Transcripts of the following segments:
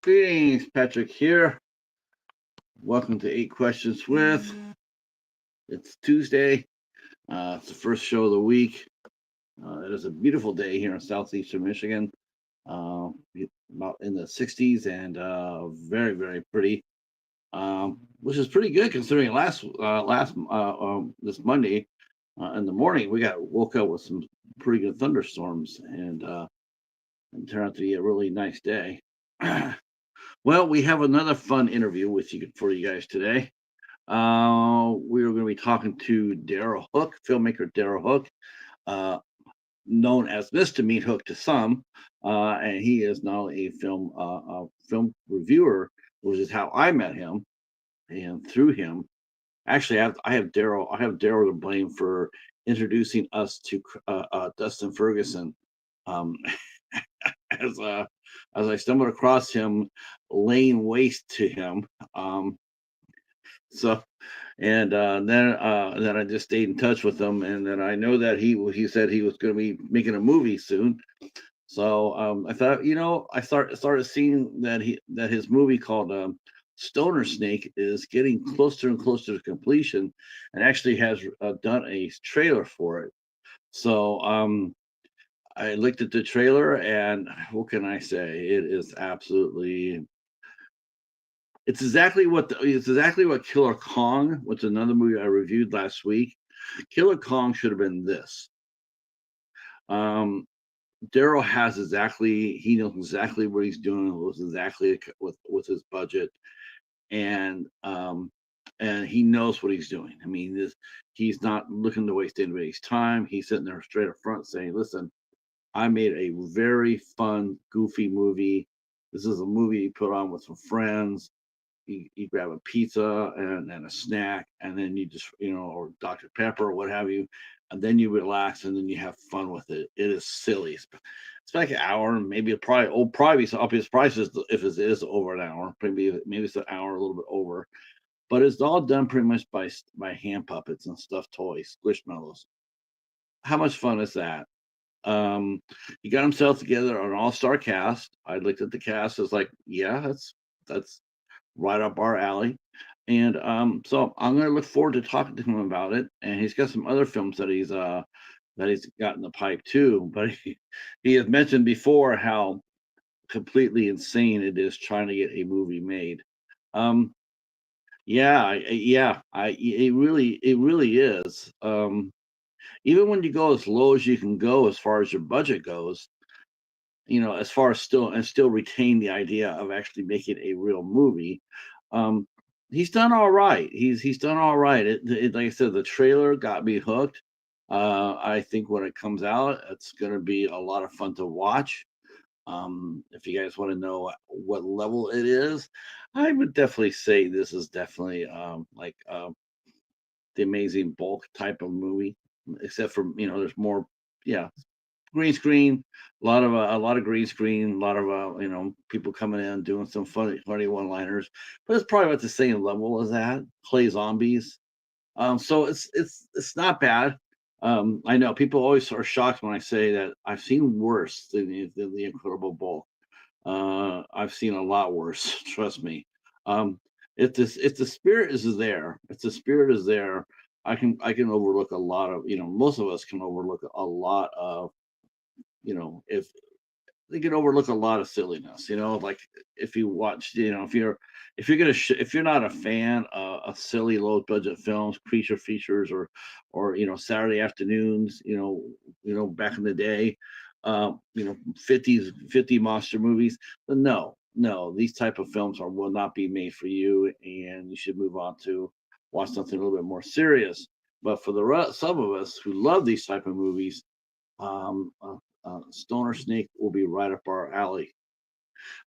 Greetings, Patrick here. Welcome to Eight Questions with. It's Tuesday. It's the first show of the week. It is a beautiful day here in southeastern Michigan. Uh, about in the 60s and very, very pretty. Which is pretty good considering last this Monday in the morning we got woke up with some pretty good thunderstorms and turned out to be a really nice day. Well, we have another fun interview with you for you guys today. We are going to be talking to Daryl Hook, filmmaker Daryl Hook, uh, known as Mr. Meat Hook to some, and he is now a film reviewer, which is how I met him, and through him, actually, I have Daryl to blame for introducing us to Dustin Ferguson. Um, as uh, as I stumbled across him, laying waste to him. So then I just stayed in touch with him, and then I know that he said he was going to be making a movie soon. So I thought, I started seeing that his movie called Stoner Snake is getting closer and closer to completion, and actually has done a trailer for it. So I looked at the trailer, and what can I say? It is absolutely it's exactly what Killer Kong, which is another movie I reviewed last week. Killer Kong should have been this. Um, Daryl he knows exactly what he's doing, was exactly with his budget, and and he knows what he's doing. I mean, he's not looking to waste anybody's time. He's sitting there straight up front saying, "Listen, I made a very fun, goofy movie. This is a movie you put on with some friends. You grab a pizza and a snack, and then you just, or Dr. Pepper or what have you, and then you relax and then you have fun with it. It is silly. It's like an hour, maybe probably be up his prices if it is over an hour. Maybe it's an hour, a little bit over, but it's all done pretty much by hand puppets and stuffed toys, squishmallows. How much fun is that? Um, he got himself together an all-star cast. I looked at the cast, I was like, yeah, that's right up our alley. And so I'm going to look forward to talking to him about it. And he's got some other films that he's got in the pipe too. But he has mentioned before how completely insane it is trying to get a movie made. Um, it really is. Even when you go as low as you can go as far as your budget goes, as far as still retain the idea of actually making a real movie. Um, he's done all right. He's done all right. Like I said, the trailer got me hooked. I think when it comes out, it's going to be a lot of fun to watch. If you guys want to know what level it is, I would definitely say this is definitely like the Amazing Bulk type of movie, except for there's more, yeah, green screen, a lot of green screen, a lot of people coming in doing some funny one liners, but it's probably about the same level as that clay zombies. So it's not bad. I know people always are shocked when I say that I've seen worse than the Incredible Bulk. I've seen a lot worse. Trust me. If the spirit is there, if the spirit is there, I can overlook a lot of, most of us can overlook a lot of, if they can overlook a lot of silliness, like if you watch, if you're not a fan of silly low budget films, creature features, or Saturday afternoons, back in the day, 50 monster movies, then no, these type of films will not be made for you, and you should move on to watch something a little bit more serious. But for some of us who love these type of movies, um, uh, Stoner Snake will be right up our alley.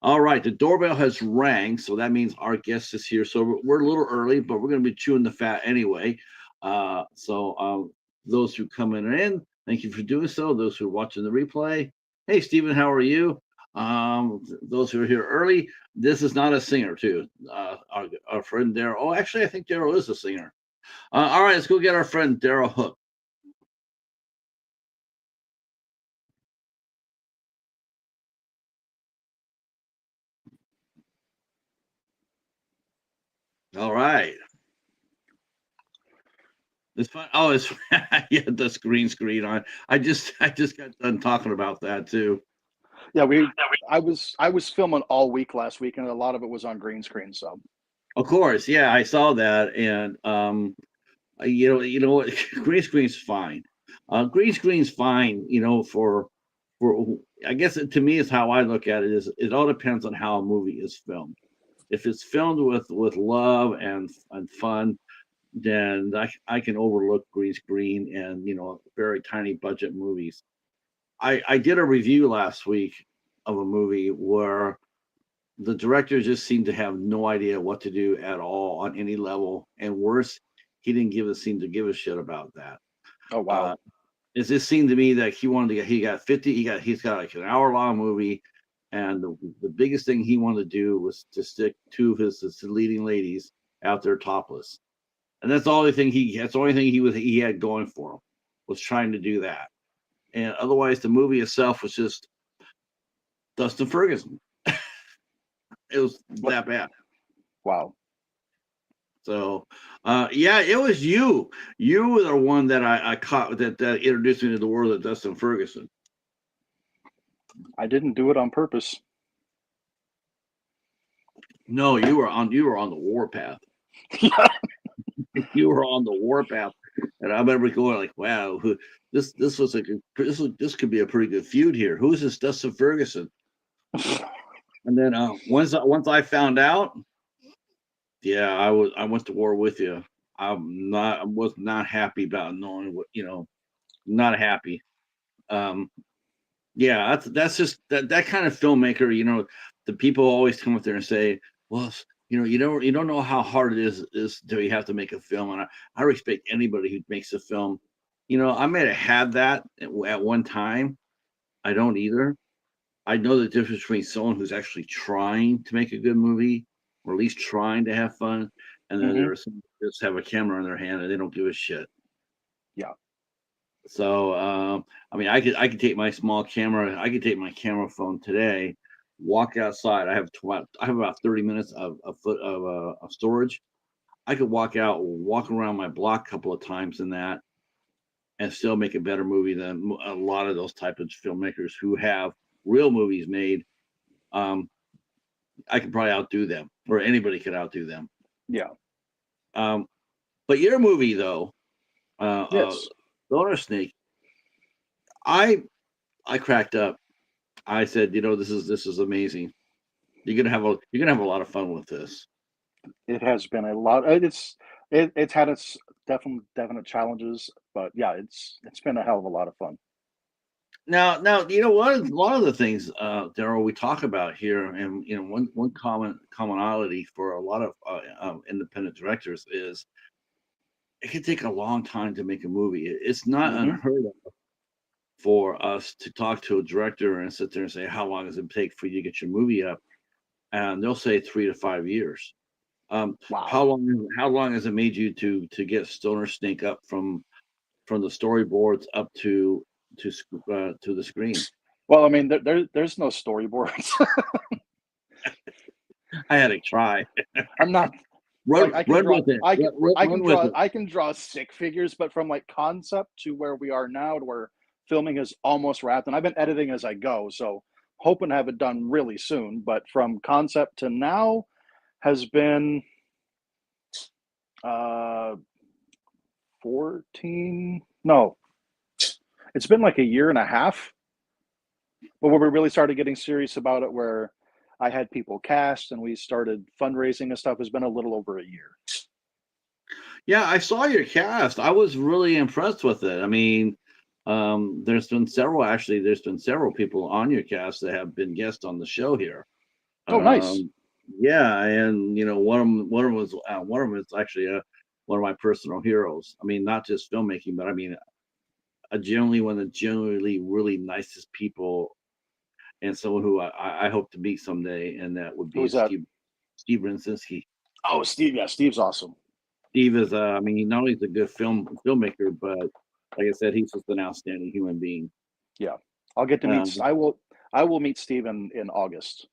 All right, the doorbell has rang, so that means our guest is here. So we're a little early, but we're going to be chewing the fat anyway. Those who coming in, thank you for doing so. Those who are watching the replay, hey Stephen, how are you? Those who are here early, this is not a singer, too. Our friend Daryl. Oh, actually, I think Daryl is a singer. All right, let's go get our friend Daryl Hook. All right. It's fun. Oh, it's yeah, the green screen on. I just got done talking about that too. Yeah, I was filming all week last week, and a lot of it was on green screen. So Of course, yeah, I saw that, and you know what, green screen's fine. Green screen's fine, for I guess to me is how I look at it is it all depends on how a movie is filmed. If it's filmed with love and fun, then I can overlook green screen and very tiny budget movies. I did a review last week of a movie where the director just seemed to have no idea what to do at all on any level, and worse, he didn't seem to give a shit about that. oh wow. Uh, it just seemed to me that he's got like an hour long movie, and the biggest thing he wanted to do was to stick two of his leading ladies out there topless, and that's the only thing he had going for him, was trying to do that, and otherwise the movie itself was just Dustin Ferguson. It was What? that bad. Wow. So, yeah, it was you. You were the one that I caught that introduced me to the world of Dustin Ferguson. I didn't do it on purpose. No, you were on the warpath. Yeah. You were on the warpath, and I remember going like, "Wow, this was like this could be a pretty good feud here. Who's this Dustin Ferguson?" And then once I found out, yeah, I went to war with you. I was not happy about knowing not happy. Um, Yeah, that's just that kind of filmmaker. The people always come up there and say, "Well, you don't know how hard it is do you have to make a film." And I respect anybody who makes a film. I may have had that at one time. I don't either. I know the difference between someone who's actually trying to make a good movie, or at least trying to have fun, and then Hmm. there are some who just have a camera in their hand and they don't give a shit. Yeah. So, I mean, I could take my small camera. I could take my camera phone today, walk outside. I have about 30 minutes of foot of storage. I could walk around my block a couple of times in that, and still make a better movie than a lot of those type of filmmakers who have real movies made. Um, I could probably outdo them, or anybody could outdo them. Yeah. Um, but your movie though, uh, uh, Yes. Stoner Snake, I I cracked up. I said, this is amazing. You're gonna have a lot of fun with this. It has been a lot. It's had its definite challenges, but yeah, it's been a hell of a lot of fun. Now, one of the things, Daryl, we talk about here, and one commonality for a lot of independent directors is it can take a long time to make a movie. It's not Hmm. unheard of for us to talk to a director and sit there and say, "How long does it take for you to get your movie up?" And they'll say 3 to 5 years. Wow. How long has it made you to get Stoner Snake up from the storyboards up to the screen? Well, I mean, there's no storyboards. I had to try. I'm not like Run run with it. Run with it. I can draw stick figures, but from like concept to where we are now, to where filming is almost wrapped, and I've been editing as I go, so hoping to have it done really soon. But from concept to now has been uh 14. No, it's been like a year and a half. But when we really started getting serious about it, where I had people cast and we started fundraising and stuff, has been a little over a year. Yeah, I saw your cast. I was really impressed with it. I mean, there's been several people on your cast that have been guests on the show here. Oh, nice. Um, yeah, and one of them is actually one of my personal heroes. I mean, not just filmmaking, but I mean, generally one of the generally really nicest people, and someone who I hope to meet someday, and that would be Who's that? Steve Rensinski. Oh, Steve. Yeah, Steve's awesome. Steve is, I mean, he not only is a good filmmaker, but like I said, he's just an outstanding human being. Yeah, I'll get to meet. Um, I will meet Steve in August.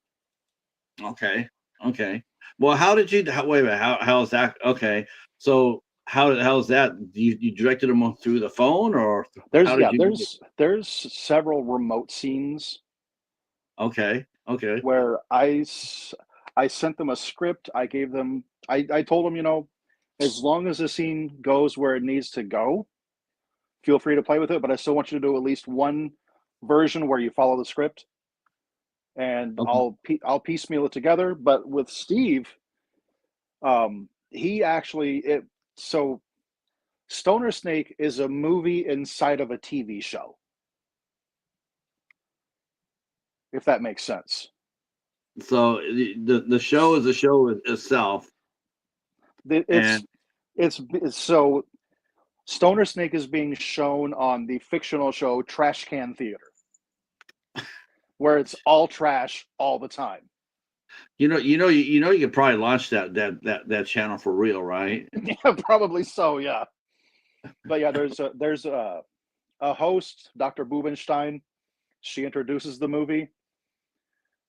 okay, okay. Well, how did you? Wait a minute. How's that? Okay, so how's that? You directed them through the phone, or There's how did yeah, you do it? there's several remote scenes Okay, okay, where I sent them a script. I gave them I told them, as long as the scene goes where it needs to go, feel free to play with it, but I still want you to do at least one version where you follow the script, and okay. I'll piecemeal it together. But with Steve, he actually it so Stoner Snake is a movie inside of a TV show, if that makes sense. So the show is the show itself, It's and it's so Stoner Snake is being shown on the fictional show Trash Can Theater, where it's all trash all the time. you could probably launch that channel for real, right? Yeah, probably so. Yeah, but yeah, there's a host, Dr. Bubenstein. She introduces the movie,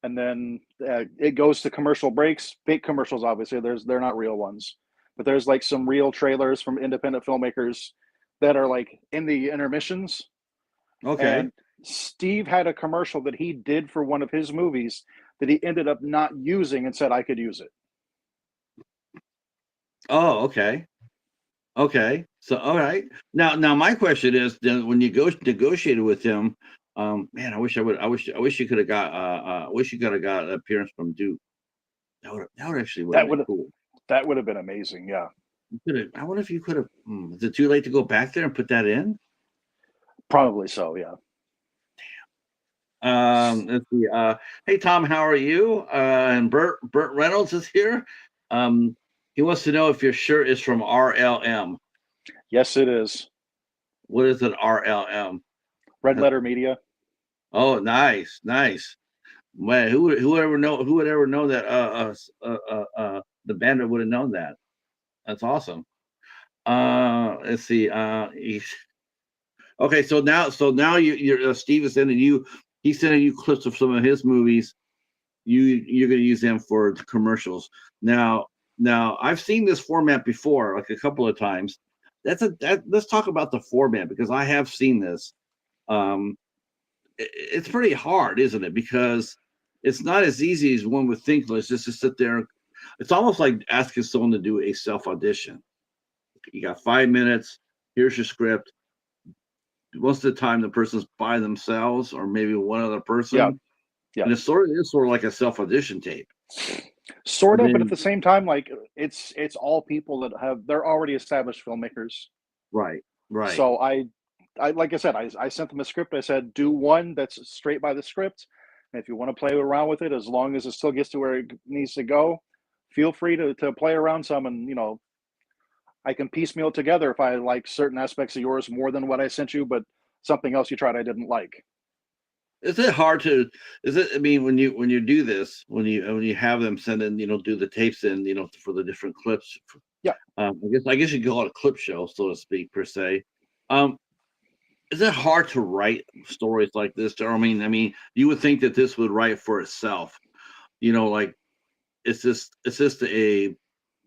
and then it goes to commercial breaks. Fake commercials, obviously. They're not real ones, but there's like some real trailers from independent filmmakers that are like in the intermissions. Okay. And Steve had a commercial that he did for one of his movies that he ended up not using and said I could use it. Oh, okay. Okay. So, all right. Now, my question is, then, when you go negotiated with him, man, I wish you could have got, I wish you could have got an appearance from Duke. That would actually would have That been would cool. that would have been amazing. Yeah, I wonder if you could have. Is it too late to go back there and put that in? probably so. Yeah. Let's see. Hey Tom, how are you? And Burt Reynolds is here. He wants to know if your shirt is from RLM. Yes, it is. What is an RLM? Red Letter Media. Oh, nice, nice. Man, who would ever know that the bandit would have known that. That's awesome. Let's see. Okay, so now you're Steve is sending you he's sending you clips of some of his movies. You're gonna use them for the commercials. Now I've seen this format before, like a couple of times. Let's talk about the format because I have seen this. Um, it's pretty hard, isn't it? Because it's not as easy as one would think. Let's just to sit there. It's almost like asking someone to do a self audition. You got 5 minutes. Here's your script. Most of the time, the person's by themselves or maybe one other Yeah, person, yeah. and it's sort of like a self audition tape. Sort And of, but at then the same time, like it's all people that they're already established filmmakers. right, right. So I like I said, I sent them a script. I said, do one that's straight by the script. And if you want to play around with it, as long as it still gets to where it needs to go, feel free to play around some. And I can piecemeal together if I like certain aspects of yours more than what I sent you, but something else you tried I didn't like. Is it hard to? Is it? I mean, when you do this, when you have them send in, do the tapes in, for the different clips. Yeah. I guess you call it a clip show, so to speak, per se. Um, is it hard to write stories like this? I mean, you would think that this would write for itself. Like it's just a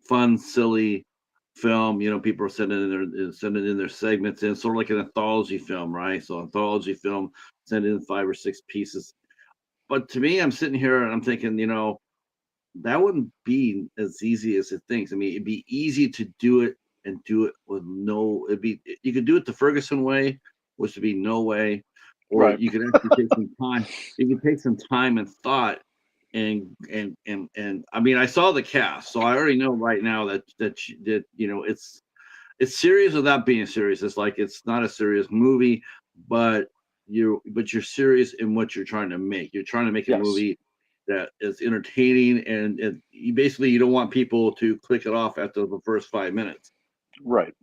fun, silly film. People are sending in their segments in, sort of like an anthology film, right? So anthology film, send in 5 or 6 pieces. But to me, I'm sitting here and I'm thinking, that wouldn't be as easy as it thinks. I mean, it'd be easy to do it and do it with no. You could do it the Ferguson way, which would be no way, or Right. you could actually take some time. You could take some time and thought, and I mean, I saw the cast, so I already know right now that it's serious without being serious. It's like it's not a serious movie, but you're serious in what you're trying to make. You're trying to make a Yes. movie that is entertaining, and you don't want people to click it off after the first 5 minutes. Right.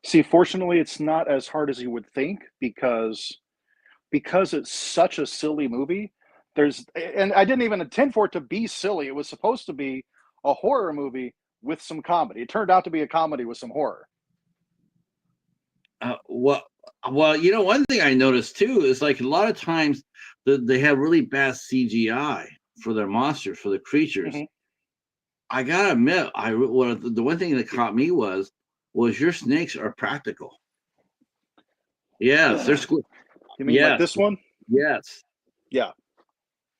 See, fortunately, it's not as hard as you would think because it's such a silly movie. And I didn't even intend for it to be silly. It was supposed to be a horror movie with some comedy. It turned out to be a comedy with some horror. Well, one thing I noticed too is like a lot of times they have really bad CGI for their monsters, for the creatures. Mhm. I gotta admit, the one thing that caught me was your snakes are practical. Yes, they're squid. You mean like Yes, this one? yes. Yeah.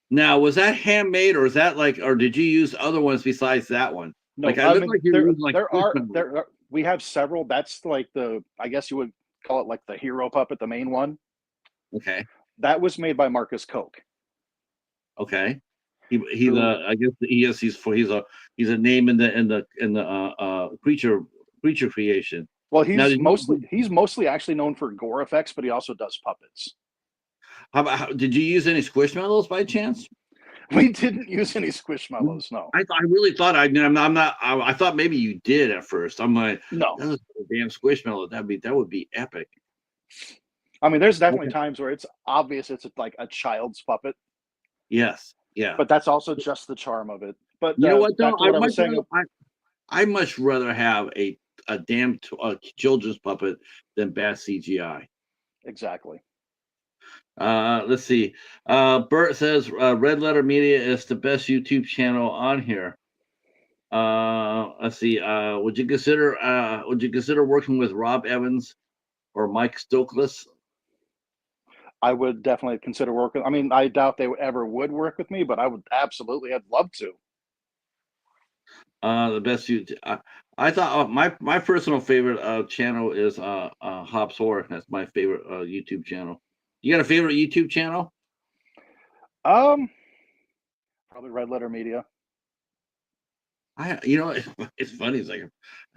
Now, was that handmade, or is that or did you use other ones besides that one? No, Like, I I look mean like you're using like Squishmallows. we have several. That's like I guess you would call it like the hero puppet, the main one. Okay, That was made by Marcus Koch, okay. He's who a I guess he's a name in the creature creation. well Now, he's mostly actually known for gore effects, but he also does puppets. did you use any Squishmallows by chance? We didn't use any Squishmallows, no. I really thought I'm not I thought maybe you did at first. I'm like, No. that's a damn Squishmallow. That would be epic. I mean, there's definitely Okay. times where it's obvious it's like a child's puppet, Yes, yeah. but that's also just the charm of it. But You know what though? back to what I was saying. I much rather have a damn children's puppet than bad CGI. Exactly. Let's see. Bert says Red Letter Media is the best YouTube channel on here. Let's see. Would you consider working with Rob Evans or Mike Stokely? I would definitely consider working. I mean, I doubt they ever would work with me, but I would absolutely. I'd love to. The best YouTube. I thought my personal favorite channel is Hops Horror. That's my favorite YouTube channel. You got a favorite YouTube channel? Um, Probably Red Letter Media. It's funny. It's like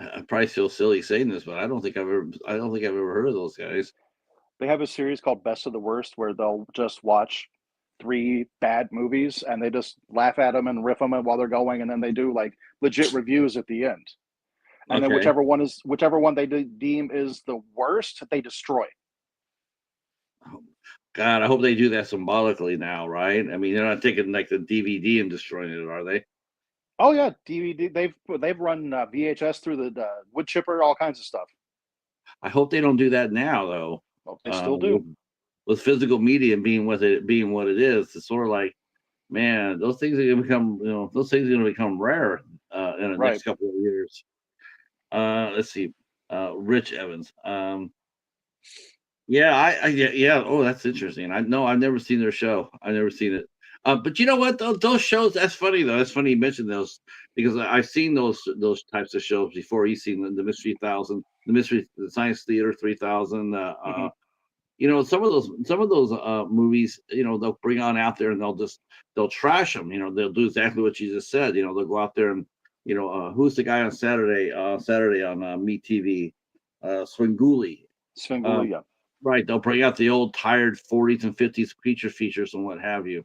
I probably feel silly saying this, but I don't think I've ever heard of those guys. They have a series called Best of the Worst where they'll just watch three bad movies and they just laugh at them and riff them while they're going, and then they do like legit reviews at the end. And then Okay. whichever one they deem is the worst, they destroy. God, I hope they do that symbolically now, right? I mean, they're not taking like the DVD and destroying it, are they? Oh yeah, DVD. They've run VHS through the wood chipper, all kinds of stuff. I hope they don't do that now, though. Well, they still do. With physical media being what it is, it's sort of like, man, those things are gonna become, those things are gonna become rare in the Right. next couple of years. Let's see, Rich Evans. Yeah. Oh, that's interesting. I've never seen their show. I've never seen it. But you know what? Those shows. That's funny though. That's funny you mentioned those because I've seen those types of shows before. You've seen the Mystery 1000, the Science Theater 3000. Some of those movies. They'll bring on out there and they'll trash them. They'll do exactly what you just said. They'll go out there and who's the guy on Saturday on Meet TV, Swinguli. Svengoolie, yeah. Right, they'll bring out the old tired 40s and 50s creature features and what have you.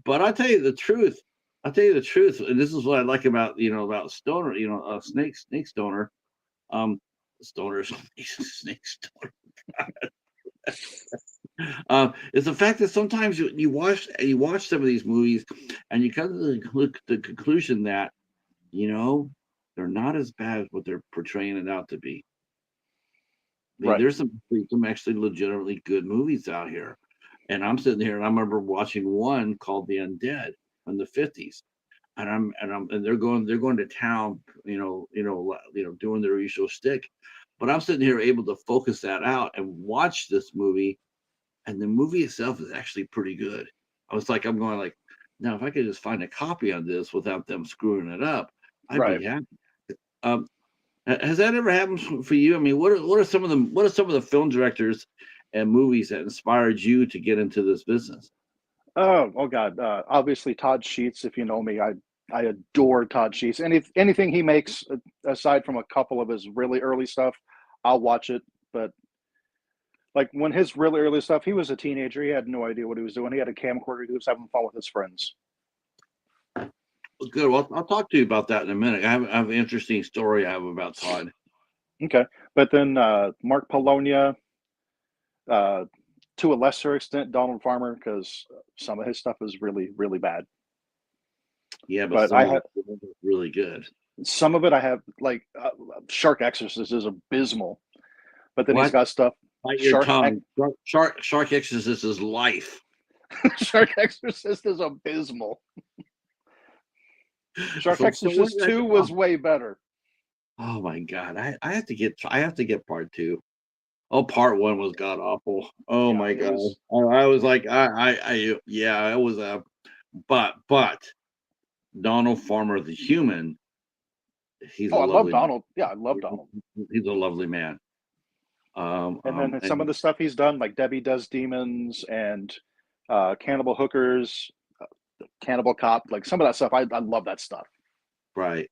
But I'll tell you the truth. And this is what I like about Stoner, Snake Stoner, Stoner Snake Stoner. Is the fact that sometimes you watch some of these movies and you come to the conclusion that they're not as bad as what they're portraying it out to be. Right. There's some actually legitimately good movies out here, and I'm sitting here and I remember watching one called The Undead in the '50s, and they're going to town, doing their usual shtick, but I'm sitting here able to focus that out and watch this movie, and the movie itself is actually pretty good. I'm going like, now if I could just find a copy of this without them screwing it up, I'd Right. be happy. Has that ever happened for you? I mean, what are some of the film directors and movies that inspired you to get into this business? Oh God. Obviously Todd Sheets. If you know me, I adore Todd Sheets. Anything he makes, aside from a couple of his really early stuff, I'll watch it. But like when his really early stuff, he was a teenager. He had no idea what he was doing. He had a camcorder. He was having fun with his friends. Well, good. Well, I'll talk to you about that in a minute. I have an interesting story I have about Todd. Okay. But then Mark Polonia, to a lesser extent, Donald Farmer, because some of his stuff is really, really bad. Yeah, But some of it is really good. some of it I have like Shark Exorcist is abysmal. But then he's What? got stuff. Bite your tongue. Shark Exorcist is life. Shark Exorcist is abysmal. Shark So, so what Exorcist did I 2 do? was way better. Oh my God. I have to get part two. Oh, part one was god awful. Oh Yeah, my it God. was. I was like, yeah, it was a, but Donald Farmer, the human, he's Oh, a I love lovely man. Donald. Yeah, I love Donald. He's a lovely man. And then some of And the stuff he's done, like Debbie Does Demons and Cannibal Hookers, Cannibal Cop, like some of that stuff. I love that stuff. right.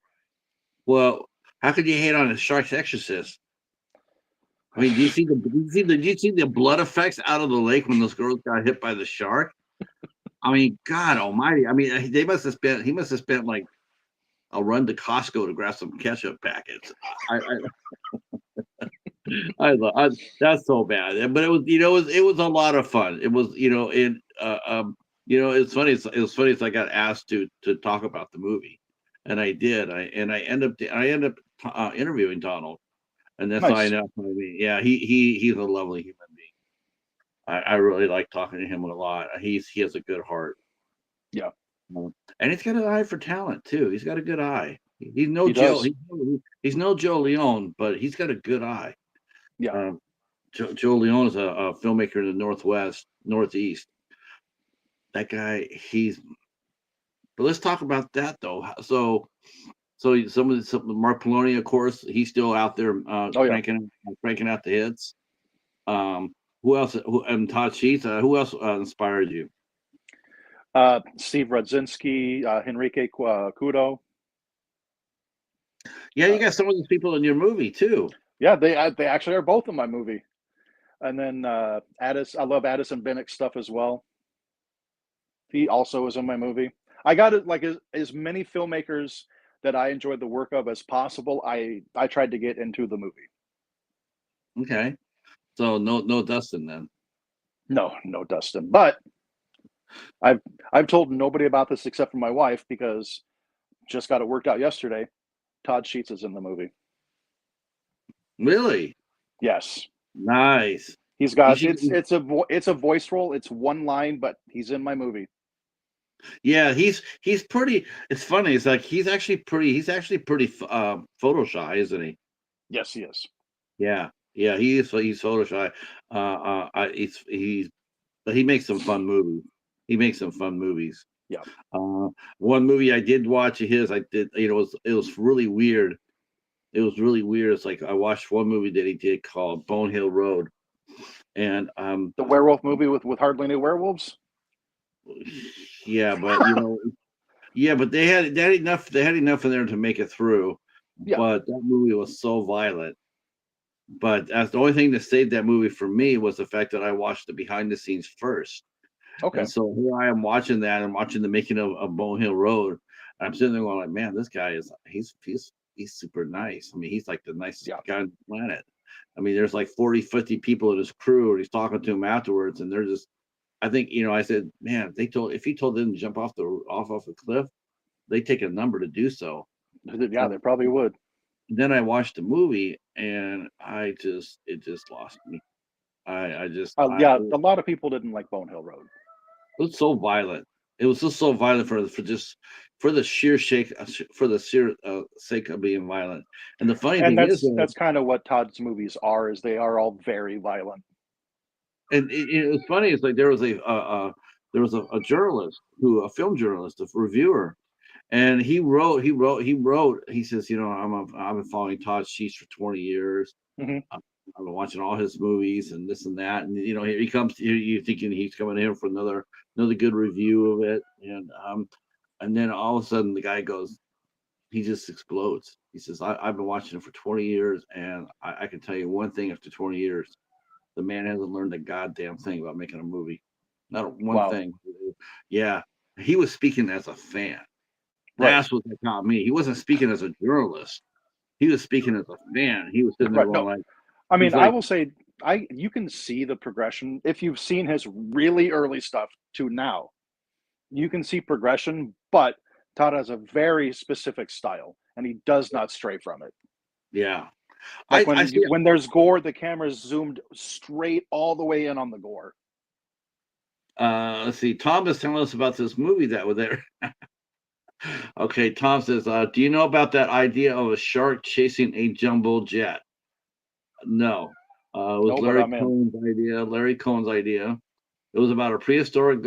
Well, how could you hate on a Shark's Exorcist? I mean, do you see the blood effects out of the lake when those girls got hit by the shark? I mean, God Almighty! I mean, he must have spent like a run to Costco to grab some ketchup packets. I, that's so bad, but it was, it was a lot of fun. It was, it's funny. It was funny. I got asked to talk about the movie, and I did. I end up interviewing Donald, and that's how I Nice. know. I mean, yeah, he's a lovely human being. I really like talking to him a lot. He has a good heart, Yeah, and he's got an eye for talent too. He's got a good eye. He's no he Joe. does. He's no Joe Leone, but he's got a good eye. Yeah. Um, Joe Leone is a filmmaker in the Northeast. That guy, he's. But let's talk about that though. So some of Mark Poloni, of course, he's still out there Oh yeah. cranking out the hits. Who else? And Todd Sheets. Who else inspired you? Steve Rudzinski, Henrique Kudo. Yeah, you Uh, got some of those people in your movie too. yeah, they actually are both in my movie. And then Addis, I love Addison Bennick's stuff as well. He also is in my movie. I got it like as many filmmakers that I enjoyed the work of as possible. I tried to get into the movie. Okay, so no Dustin then. No, no Dustin. But I've I've told nobody about this except for my wife because just got it worked out yesterday. Todd Sheets is in the movie. Really Yes. nice. He's You got should. it's a voice role. It's one line, but he's in my movie. Yeah, he's pretty. It's funny. It's like he's actually pretty photo shy, isn't he? Yes, he is. Yeah, yeah, he's photo shy. He's but he makes some fun movies. He makes some fun movies. Yeah. Uh, One movie I did watch of his, I did, it was really weird. It was really weird. It's like I watched one movie that he did called Bone Hill Road, and The werewolf movie with hardly any werewolves. yeah, but yeah, but they had enough in there to make it through. Yeah. But that movie was so violent. But that's the only thing that saved that movie for me was the fact that I watched the behind the scenes first. Okay. And so here I am watching that and watching the making of Bone Hill Road. And I'm sitting there going like, man, this guy is he's super nice. I mean, he's like the nicest Yeah. guy on the planet. I mean, there's like 40, 50 people in his crew, and he's talking to them afterwards, and they're just I think, I said, man, if he told them to jump off a cliff, they take a number to do so. Yeah, they probably would. Then I watched the movie and it just lost me. Yeah, a lot of people didn't like Bone Hill Road. It was so violent. It was just so violent for the sheer sake of being violent. And the funny And thing is, that's kind of what Todd's movies are, is they are all very violent. and it was funny. It's like there was a journalist a film journalist, a reviewer, and he says, I've been following Todd Sheets for 20 years. Hmm. I've been watching all his movies and this and that, and here he comes. You thinking he's coming in for another good review of it, and then all of a sudden the guy goes, he just explodes. He says, I've been watching it for 20 years, and I can tell you one thing: after 20 years, the man hasn't learned a goddamn thing about making a movie. Not one Wow. thing. Yeah, he was speaking as a fan. Right. That's what got me. He wasn't speaking as a journalist. He was speaking as a fan. He was sitting there Right. going No, like, I he's mean, I like, will say, you can see the progression if you've seen his really early stuff to now. You can see progression, but Todd has a very specific style, and he does not stray from it. yeah. Like I see. when there's gore, the camera's zoomed straight all the way in on the gore. Let's see. Tom is telling us about this movie that was there. Okay, Tom says, do you know about that idea of a shark chasing a jumbo jet? No. It was No, but I'm in. Larry Cohen's idea. It was about a prehistoric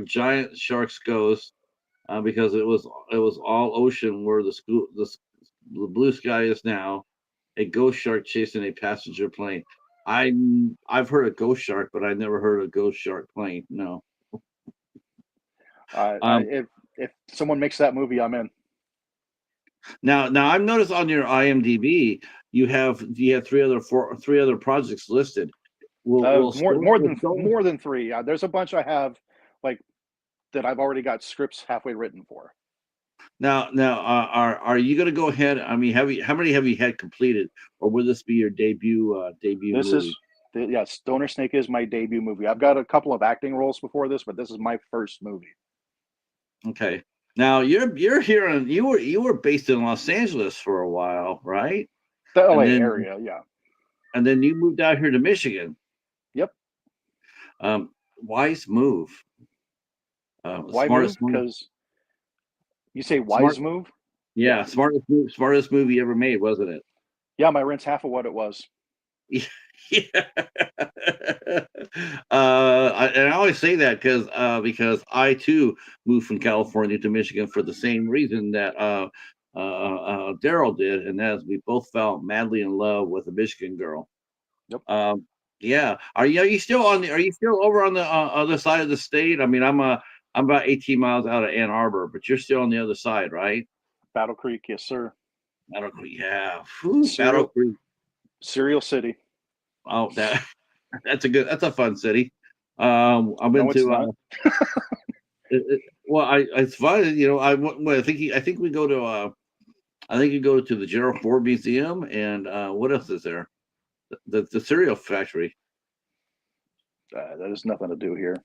giant shark's ghost, because it was all ocean where the blue sky is now. A ghost shark chasing a passenger plane. I've heard a ghost shark, but I never heard a ghost shark plane. No. Um, If someone makes that movie, I'm in. now I've noticed on your IMDb you have three other projects listed. More than three. There's a bunch I have, like, that I've already got scripts halfway written for. Now, are you going to go ahead? I mean, how many have you had completed, or will this be your debut This movie? is, yeah, Stoner Snake is my debut movie. I've got a couple of acting roles before this, but this is my first movie. Okay. Now you're here in you were based in Los Angeles for a while, right? The And LA then area, yeah. and then you moved out here to Michigan. Yep. Wise move. Why move? Because you say Smart. wise move? Yeah, Yeah. smartest movie ever made, wasn't it? Yeah, my rent's half of what it was. Yeah. And I always say that because I too moved from California to Michigan for the same reason that Daryl did, and that is we both fell madly in love with a Michigan girl. Yep. Yeah. Are you still are you still over on the other side of the state? I mean, I'm about 18 miles out of Ann Arbor, but you're still on the other side, right? Battle Creek, yes, sir. Battle Creek, yeah. Whew, Battle Cereal Creek. Cereal City. Oh, that's a fun city. I've been No, it's to not. well, it's fun. I think we go to I think you go to the Gerald Ford Museum, and what else is there? The cereal factory. That has nothing to do here.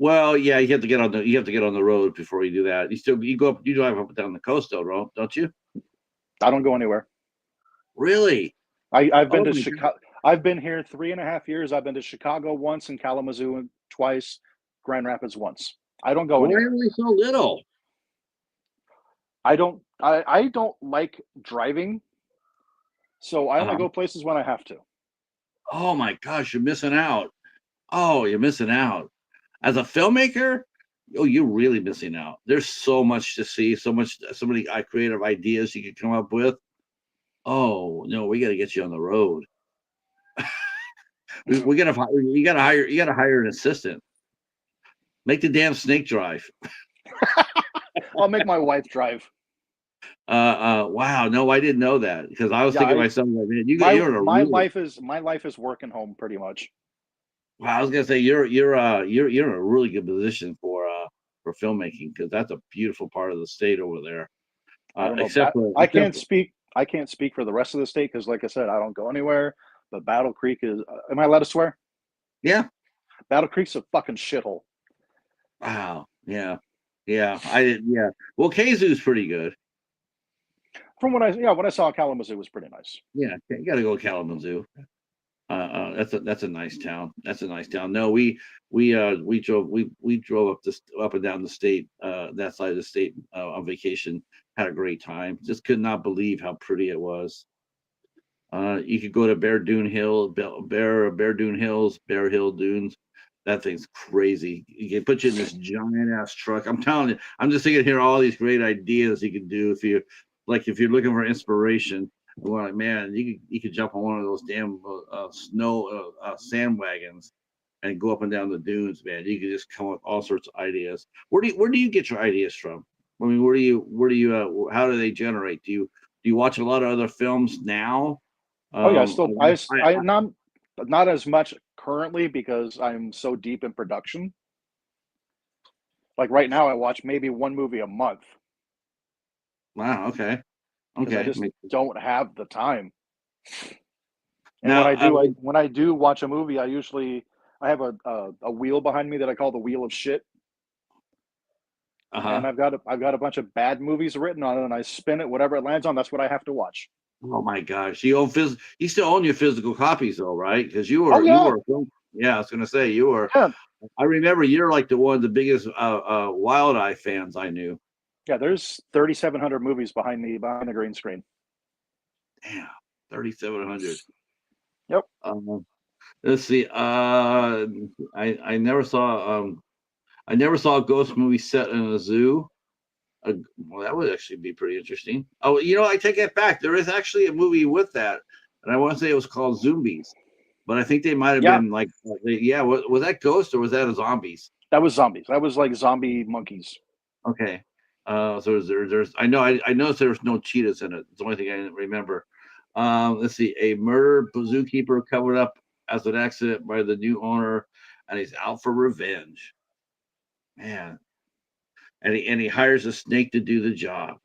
Well, yeah, you have to get on the road before you do that. You drive up and down the coast though, don't you? I don't go anywhere. Really? I've been Oh to my God. Chicago. I've been here 3.5 years. I've been to Chicago once, and Kalamazoo twice, Grand Rapids once. I don't go Why anywhere. are we so little? I don't like driving, so I only Uh-huh. go places when I have to. Oh my gosh, you're missing out. Oh, you're missing out. As a filmmaker, oh, you're really missing out. There's so much to see, so many creative ideas you could come up with. Oh no, we got to get you on the road. We gotta you gotta hire an assistant. Make the damn snake drive. I'll make my wife drive. Wow, no, I didn't know that because I was Yeah, thinking to myself, like, man, my you're in a my really life is my life is working home pretty much. wow. I was gonna say you're in a really good position for filmmaking because that's a beautiful part of the state over there. I don't know. Except for I can't speak. I can't speak for the rest of the state because, like I said, I don't go anywhere. But Battle Creek is. Am I allowed to swear? yeah. Battle Creek's a fucking shithole. Wow. Yeah. Yeah. I did. Yeah. Well, Kazoo's pretty good. From what I saw, Kalamazoo was pretty nice. Yeah. You got to go Kalamazoo. That's a nice town. That's a nice town. No, we drove up and down the state, that side of the state, on vacation. Had a great time. Just could not believe how pretty it was. You could go to Bear Dune Hills, Bear Hill Dunes. That thing's crazy. You can put you in this giant ass truck. I'm telling you, I'm just thinking here all these great ideas you can do if you're looking for inspiration. Well, like, man, you could jump on one of those damn snow sand wagons and go up and down the dunes, man. You could just come up with all sorts of ideas. Where do you get your ideas from? I mean, how do they generate? Do you watch a lot of other films now? Oh yeah, Um, I not as much currently because I'm so deep in production. Like right now, I watch maybe one movie a month wow. Okay. because I Okay. just don't have the time. And Now, when I do watch a movie, I have a wheel behind me that I call the wheel of shit, and uh-huh. I've got a bunch of bad movies written on it, and I spin it, whatever it lands on, that's what I have to watch. Oh my gosh. You still own your physical copies though, right? Because Oh you yeah, were a film. Yeah, I was gonna say you were. yeah. I remember you're like one of the biggest Wild Eye fans I knew. Yeah, there's 3,700 movies behind the green screen. Damn, 3,700. Yep. Let's see. I never saw I never saw a ghost movie set in a zoo. Well, that would actually be pretty interesting. Oh, I take it back. There is actually a movie with that, and I want to say it was called Zombies, but I think they might have Yeah, been like, yeah, was that ghost or was that a zombies? that was zombies. That was like zombie monkeys. Okay. So there's I noticed there was no cheetahs in it. It's the only thing I didn't remember. Let's see. A murder zookeeper covered up as an accident by the new owner, and he's out for revenge. Man, and he hires a snake to do the job.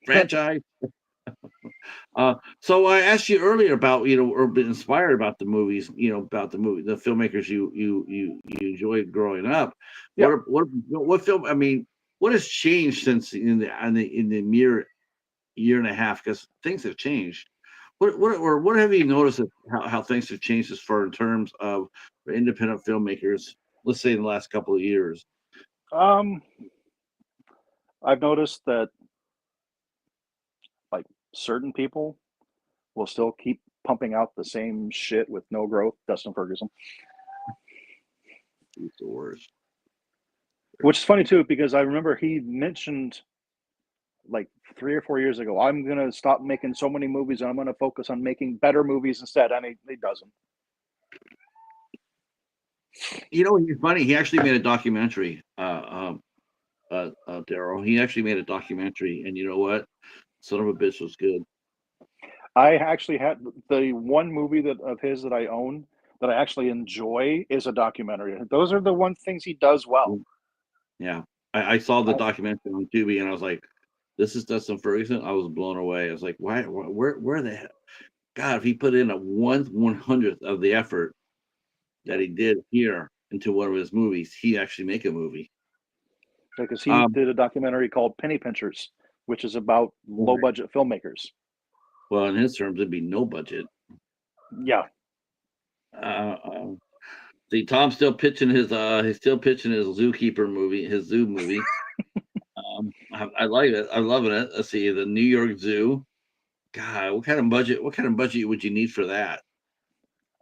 Franchise. So I asked you earlier about or been inspired about the movies, about the filmmakers you enjoyed growing up. Yep. What film? I mean, what has changed since in the mere year and a half? Because things have changed. What have you noticed of how things have changed as far in terms of independent filmmakers? Let's say in the last couple of years. Um, I've noticed that like certain people will still keep pumping out the same shit with no growth. Dustin Ferguson, He's the worst. which is funny too because I remember he mentioned like 3 or 4 years ago, I'm gonna stop making so many movies and I'm gonna focus on making better movies instead, and he doesn't. He's funny. He actually made a documentary. Daryl. He actually made a documentary, and you know what? Son of a bitch was good. I actually had the one movie that of his that I own that I actually enjoy is a documentary. Those are the one things he does well. Yeah, I saw the I, documentary on Tubi, and I was like, "This is Dustin Ferguson." I was blown away. I was like, "Why? Where the hell? God, if he put in a 1/100th of the effort that he did here into one of his movies, he actually make a movie." because he Um, did a documentary called Penny Pinchers, which is about low right. budget filmmakers. Well, in his terms, it'd be no budget. Yeah, Uh, um, See, Tom's still pitching he's still pitching his zookeeper movie, his zoo movie. I like it. I'm loving it. Let's see, the New York Zoo. God, what kind of budget? What kind of budget would you need for that?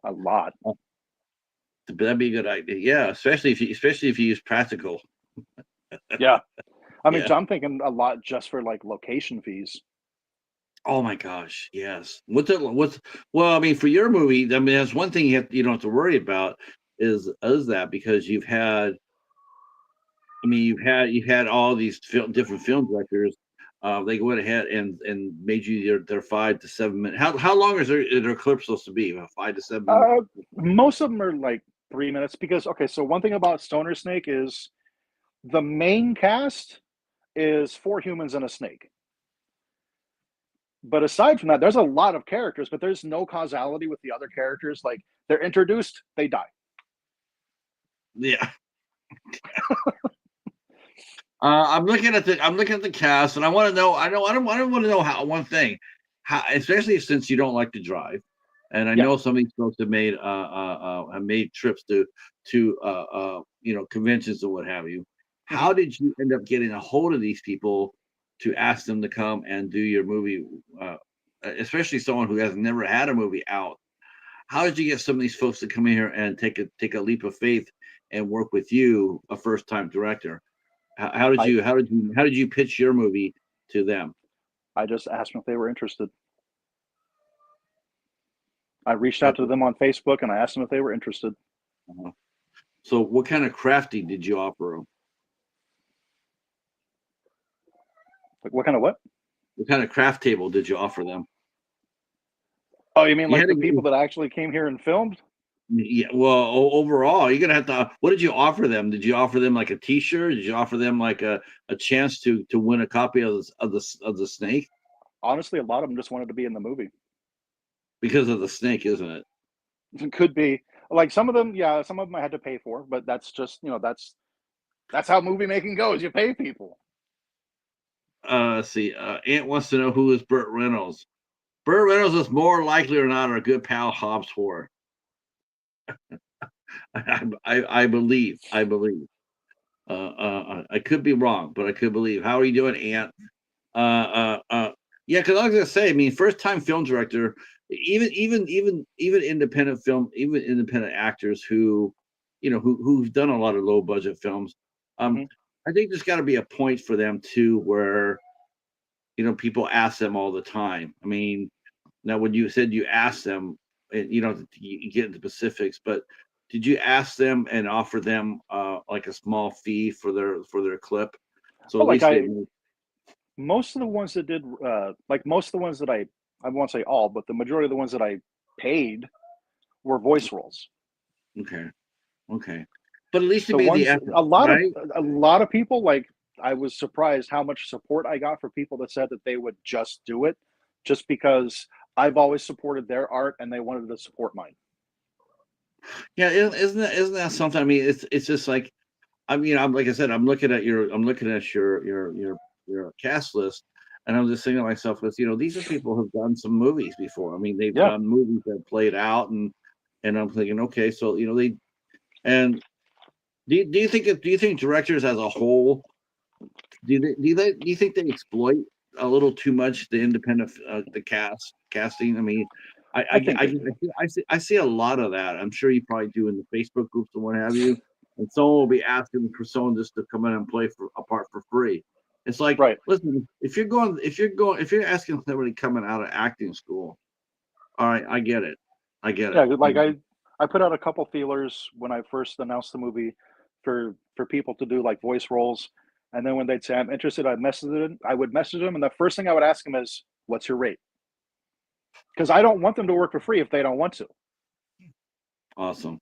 a lot. Oh, that'd be a good idea. Yeah, especially if you use practical. Yeah, I mean, Yeah. I'm thinking a lot just for like location fees. Oh my gosh. Yes. What's well, I mean, for your movie, I mean, that's one thing you don't have to worry about is that because you've had all these different film directors. They went ahead and made you their 5 to 7 minute. How long is their clip supposed to be? About 5 to 7 minutes. Uh, Most of them are like 3 minutes because okay, so one thing about Stoner Snake is the main cast is four humans and a snake. But aside from that, there's a lot of characters, but there's no causality with the other characters. Like they're introduced, they die. Yeah. I'm looking at the cast, and I want to know. I don't want to know how one thing, how especially since you don't like to drive, and I Yeah. know some of these folks have made trips to conventions and what have you. Mhm. How did you end up getting a hold of these people to ask them to come and do your movie? Especially someone who has never had a movie out. How did you get some of these folks to come in here and take a leap of faith and work with you, a first time director? How did I you pitch your movie to them? I just asked them if they were interested. I reached out That's to them on Facebook and I asked them if they were interested. uh, so what kind of crafty did you offer them? Like, what kind of what? What kind of craft table did you offer them? Oh, you mean You like had the to, people that actually came here and filmed? yeah. Well, overall, you're gonna have to. What did you offer them? Did you offer them like a T-shirt? Did you offer them like a chance to win a copy of the snake Honestly, a lot of them just wanted to be in the movie. because of the snake, isn't it? It could be like some of them, yeah, some of them I had to pay for, but that's just that's how movie making goes. You pay people. Let's see. Ant wants to know who is Burt Reynolds. Burt Reynolds is more likely or not our good pal Hobbs for. I believe. I could be wrong, but I could believe. How are you doing, Ant? Yeah, because I was gonna say, I mean, first time film director, even independent film, even independent actors who, who've done a lot of low budget films. Um, Hmm. I think there's got to be a point for them too, where people ask them all the time. I mean, now when you said you asked them, and you get into specifics, but did you ask them and offer them like a small fee for their clip, so Oh, at like least they I most of the ones that did like most of the ones that I won't say all, but the majority of the ones that I paid were voice roles. okay. Okay. But at least you The made the ones effort, right? a lot of people like I was surprised how much support I got for people that said that they would just do it just because I've always supported their art and they wanted to support mine. Yeah, isn't that something? I mean, it's just like I'm like I said, I'm looking at your cast list, and I'm just thinking to myself, because these are people who've done some movies before. I mean, they've Yeah, done movies that played out, and I'm thinking, okay, so they and do you think directors as a whole do you think they exploit a little too much the independent the casting? I mean, I think they do. I see a lot of that. I'm sure you probably do in the Facebook groups and what have you. And someone will be asking for someone just to come in and play for a part for free. It's like, Right. listen, if you're asking somebody coming out of acting school, all right, I get it, I get Yeah, it. like I put out a couple feelers when I first announced the movie for people to do like voice roles, and then when they'd say I'm interested, I would message them, and the first thing I would ask them is, "What's your rate?" Because I don't want them to work for free if they don't want to. Awesome.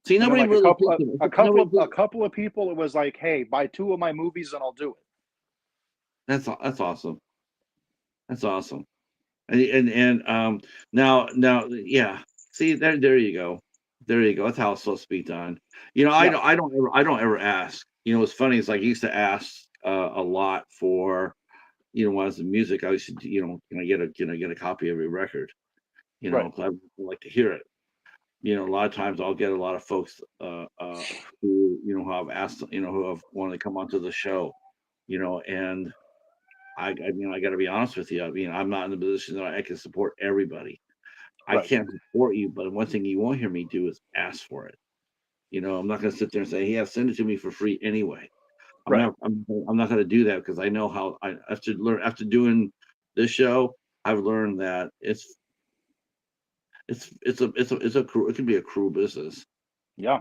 See, And then nobody like really thinks of it. Nobody a thinks, couple of people, it was like, "Hey, buy two of my movies and I'll do it." that's awesome. That's awesome. And now yeah, see, there you go, that's how it's supposed to be done. I Yeah, don't ever ask. What's funny is, like, I used to ask a lot for, when I was in music. I used to, can I get a copy of your record, right, 'cause I would like to hear it. A lot of times I'll get a lot of folks who have asked, who have wanted to come onto the show, and I got to be honest with you. I mean, I'm not in the position that I can support everybody. I right, can't support you, but one thing you won't hear me do is ask for it. I'm not going to sit there and say, "Yeah, send it to me for free anyway." I'm right. not. I'm not going to do that, because I know how I have to learn after doing this show. I've learned that it can be a cruel business. Yeah.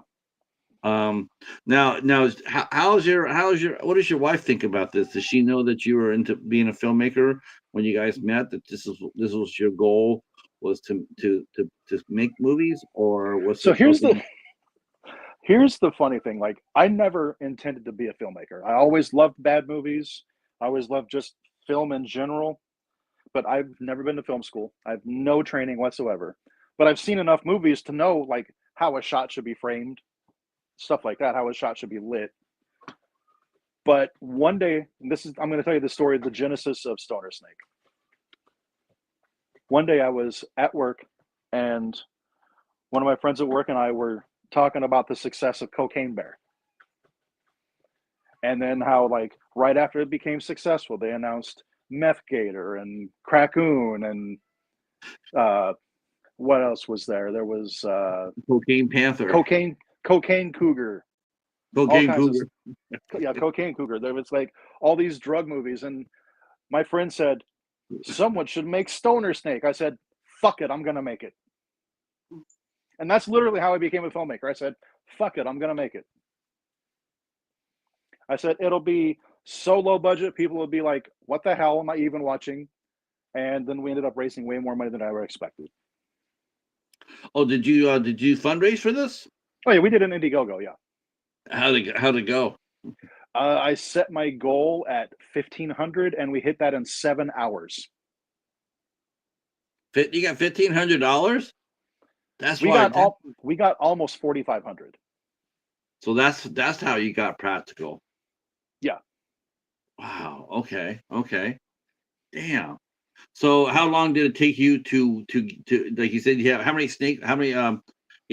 Um, now, what does your wife think about this? Does she know that you were into being a filmmaker when you guys met? That this was your goal, was to make movies, or was So it something? here's the funny thing. Like, I never intended to be a filmmaker. I always loved bad movies. I always loved just film in general. But I've never been to film school. I have no training whatsoever. But I've seen enough movies to know like how a shot should be framed, stuff like that, how a shot should be lit. But one day, and this is I'm going to tell you the story of the genesis of Stoner Snake. One day I was at work and one of my friends at work and I were talking about the success of Cocaine Bear. And then how like right after it became successful, they announced Meth Gator and Crackoon and uh, what else was there? There was Cocaine Panther, cocaine cocaine cougar, all Cocaine kinds of Cougar. yeah, cocaine cougar. There was like all these drug movies, and my friend said someone should make Stoner Snake. I said, fuck it, I'm gonna make it. And that's literally how I became a filmmaker. I said, fuck it, I'm gonna make it. I said it'll be so low budget, people will be like, what the hell am I even watching? And then we ended up raising way more money than I ever expected. Oh, did you fundraise for this? Oh yeah, we did an Indiegogo, yeah. How'd it go? I set my goal at 1,500 and we hit that in 7 hours. You got $1,500. That's We why. got all we got almost 4,500. So that's how you got practical. Yeah. Wow. Okay. Okay. Damn. So how long did it take you to like you said, you have how many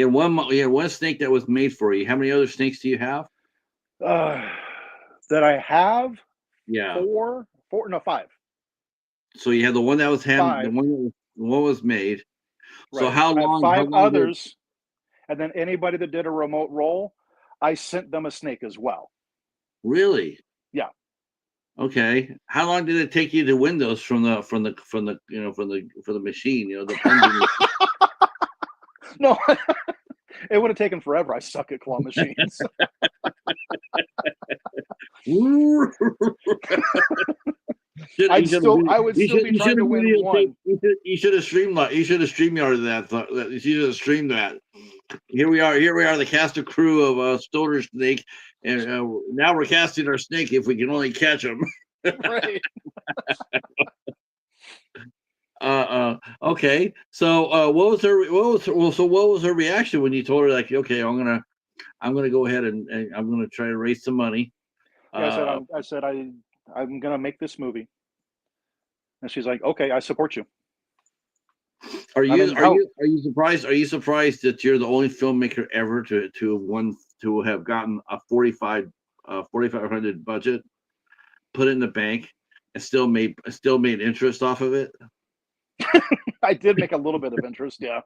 You had one snake that was made for you. How many other snakes do you have? Uh, that I have Yeah. no, five. So you had the one that was Five, the one was made. So right. I have how five long did others, and then anybody that did a remote roll, I sent them a snake as well. really? Yeah. Okay. How long did it take you to win those from the from the machine, the plunger No, it would have taken forever. I suck at claw machines. machine? I would still be You should trying have to win videotaped. one. You should have streamed. You should have StreamYarded that. You should have streamed that. Here we are. Here we are, the cast and crew of Stoner Snake, and now we're casting our snake if we can only catch him. Right. Okay. So what was her? What was her reaction when you told her like, okay, I'm gonna go ahead and I'm gonna try to raise some money. Yeah, Uh, I said I'm gonna make this movie, and she's like, okay, I support you. I mean, how are you surprised? Are you surprised that you're the only filmmaker ever to have gotten a 4,500 budget, put it in the bank, and still made interest off of it? I did make a little bit of interest. Yeah,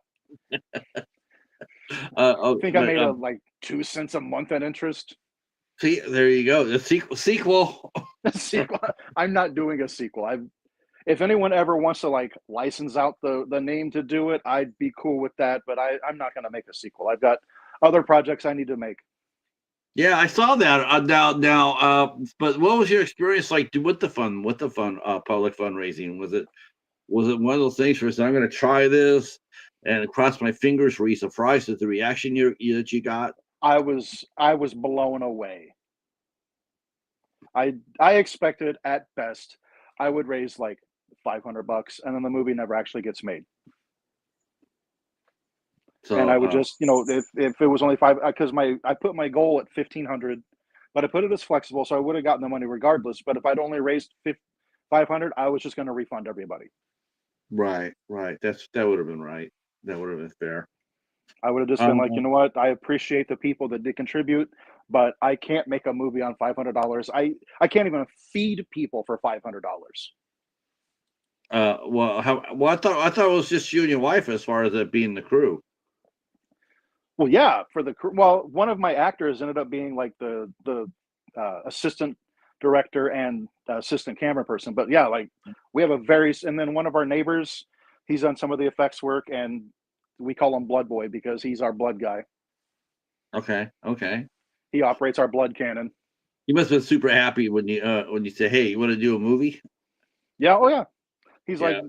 I think I But made like 2 cents a month in interest. see, there you go. The sequel. Sequel. I'm not doing a sequel. If anyone ever wants to like license out the name to do it, I'd be cool with that. But I'm not going to make a sequel. I've got other projects I need to make. Yeah, I saw that. But what was your experience like with the public fundraising? Was it one of those things where I'm going to try this and cross my fingers? Were you surprised at the reaction that you got? I was blown away. I expected at best I would raise like $500, and then the movie never actually gets made. And So I would just, if it was only five, because I put my goal at 1,500, but I put it as flexible, so I would have gotten the money regardless. But if I'd only raised 500, I was just going to refund everybody. right. That would have been right. That would have been fair. I would have just been Um, like, you know what? I appreciate the people that did contribute, but I can't make a movie on $500. I can't even feed people for $500. I thought it was just you and your wife as far as it being the crew. Well, yeah, for the well, one of my actors ended up being like the assistant director and assistant camera person. But yeah, like we have and then one of our neighbors, he's done some of the effects work, and we call him Blood Boy because he's our blood guy. Okay. He operates our blood cannon. You must have been super happy when you say, "Hey, you want to do a movie?" Yeah, oh yeah. He's like Yeah.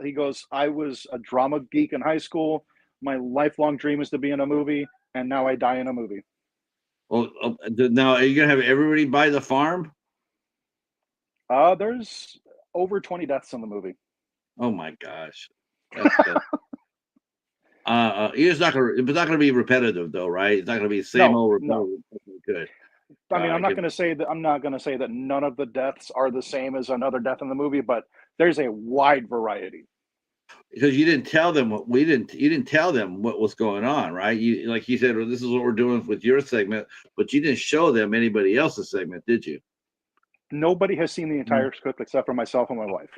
he goes. I was a drama geek in high school. My lifelong dream is to be in a movie, and now I die in a movie. Well, now are you gonna have everybody buy the farm? There's over 20 deaths in the movie. Oh my gosh. That's it's not gonna be repetitive though, right? It's not gonna be the same No, old no. repetitive. Okay, good. I mean, Good. I'm not going to say that none of the deaths are the same as another death in the movie, but there's a wide variety. Because you didn't tell them you didn't tell them what was going on, right? You like you said, well, this is what we're doing with your segment, but you didn't show them anybody else's segment, did you? Nobody has seen the Mm. entire script except for myself and my wife.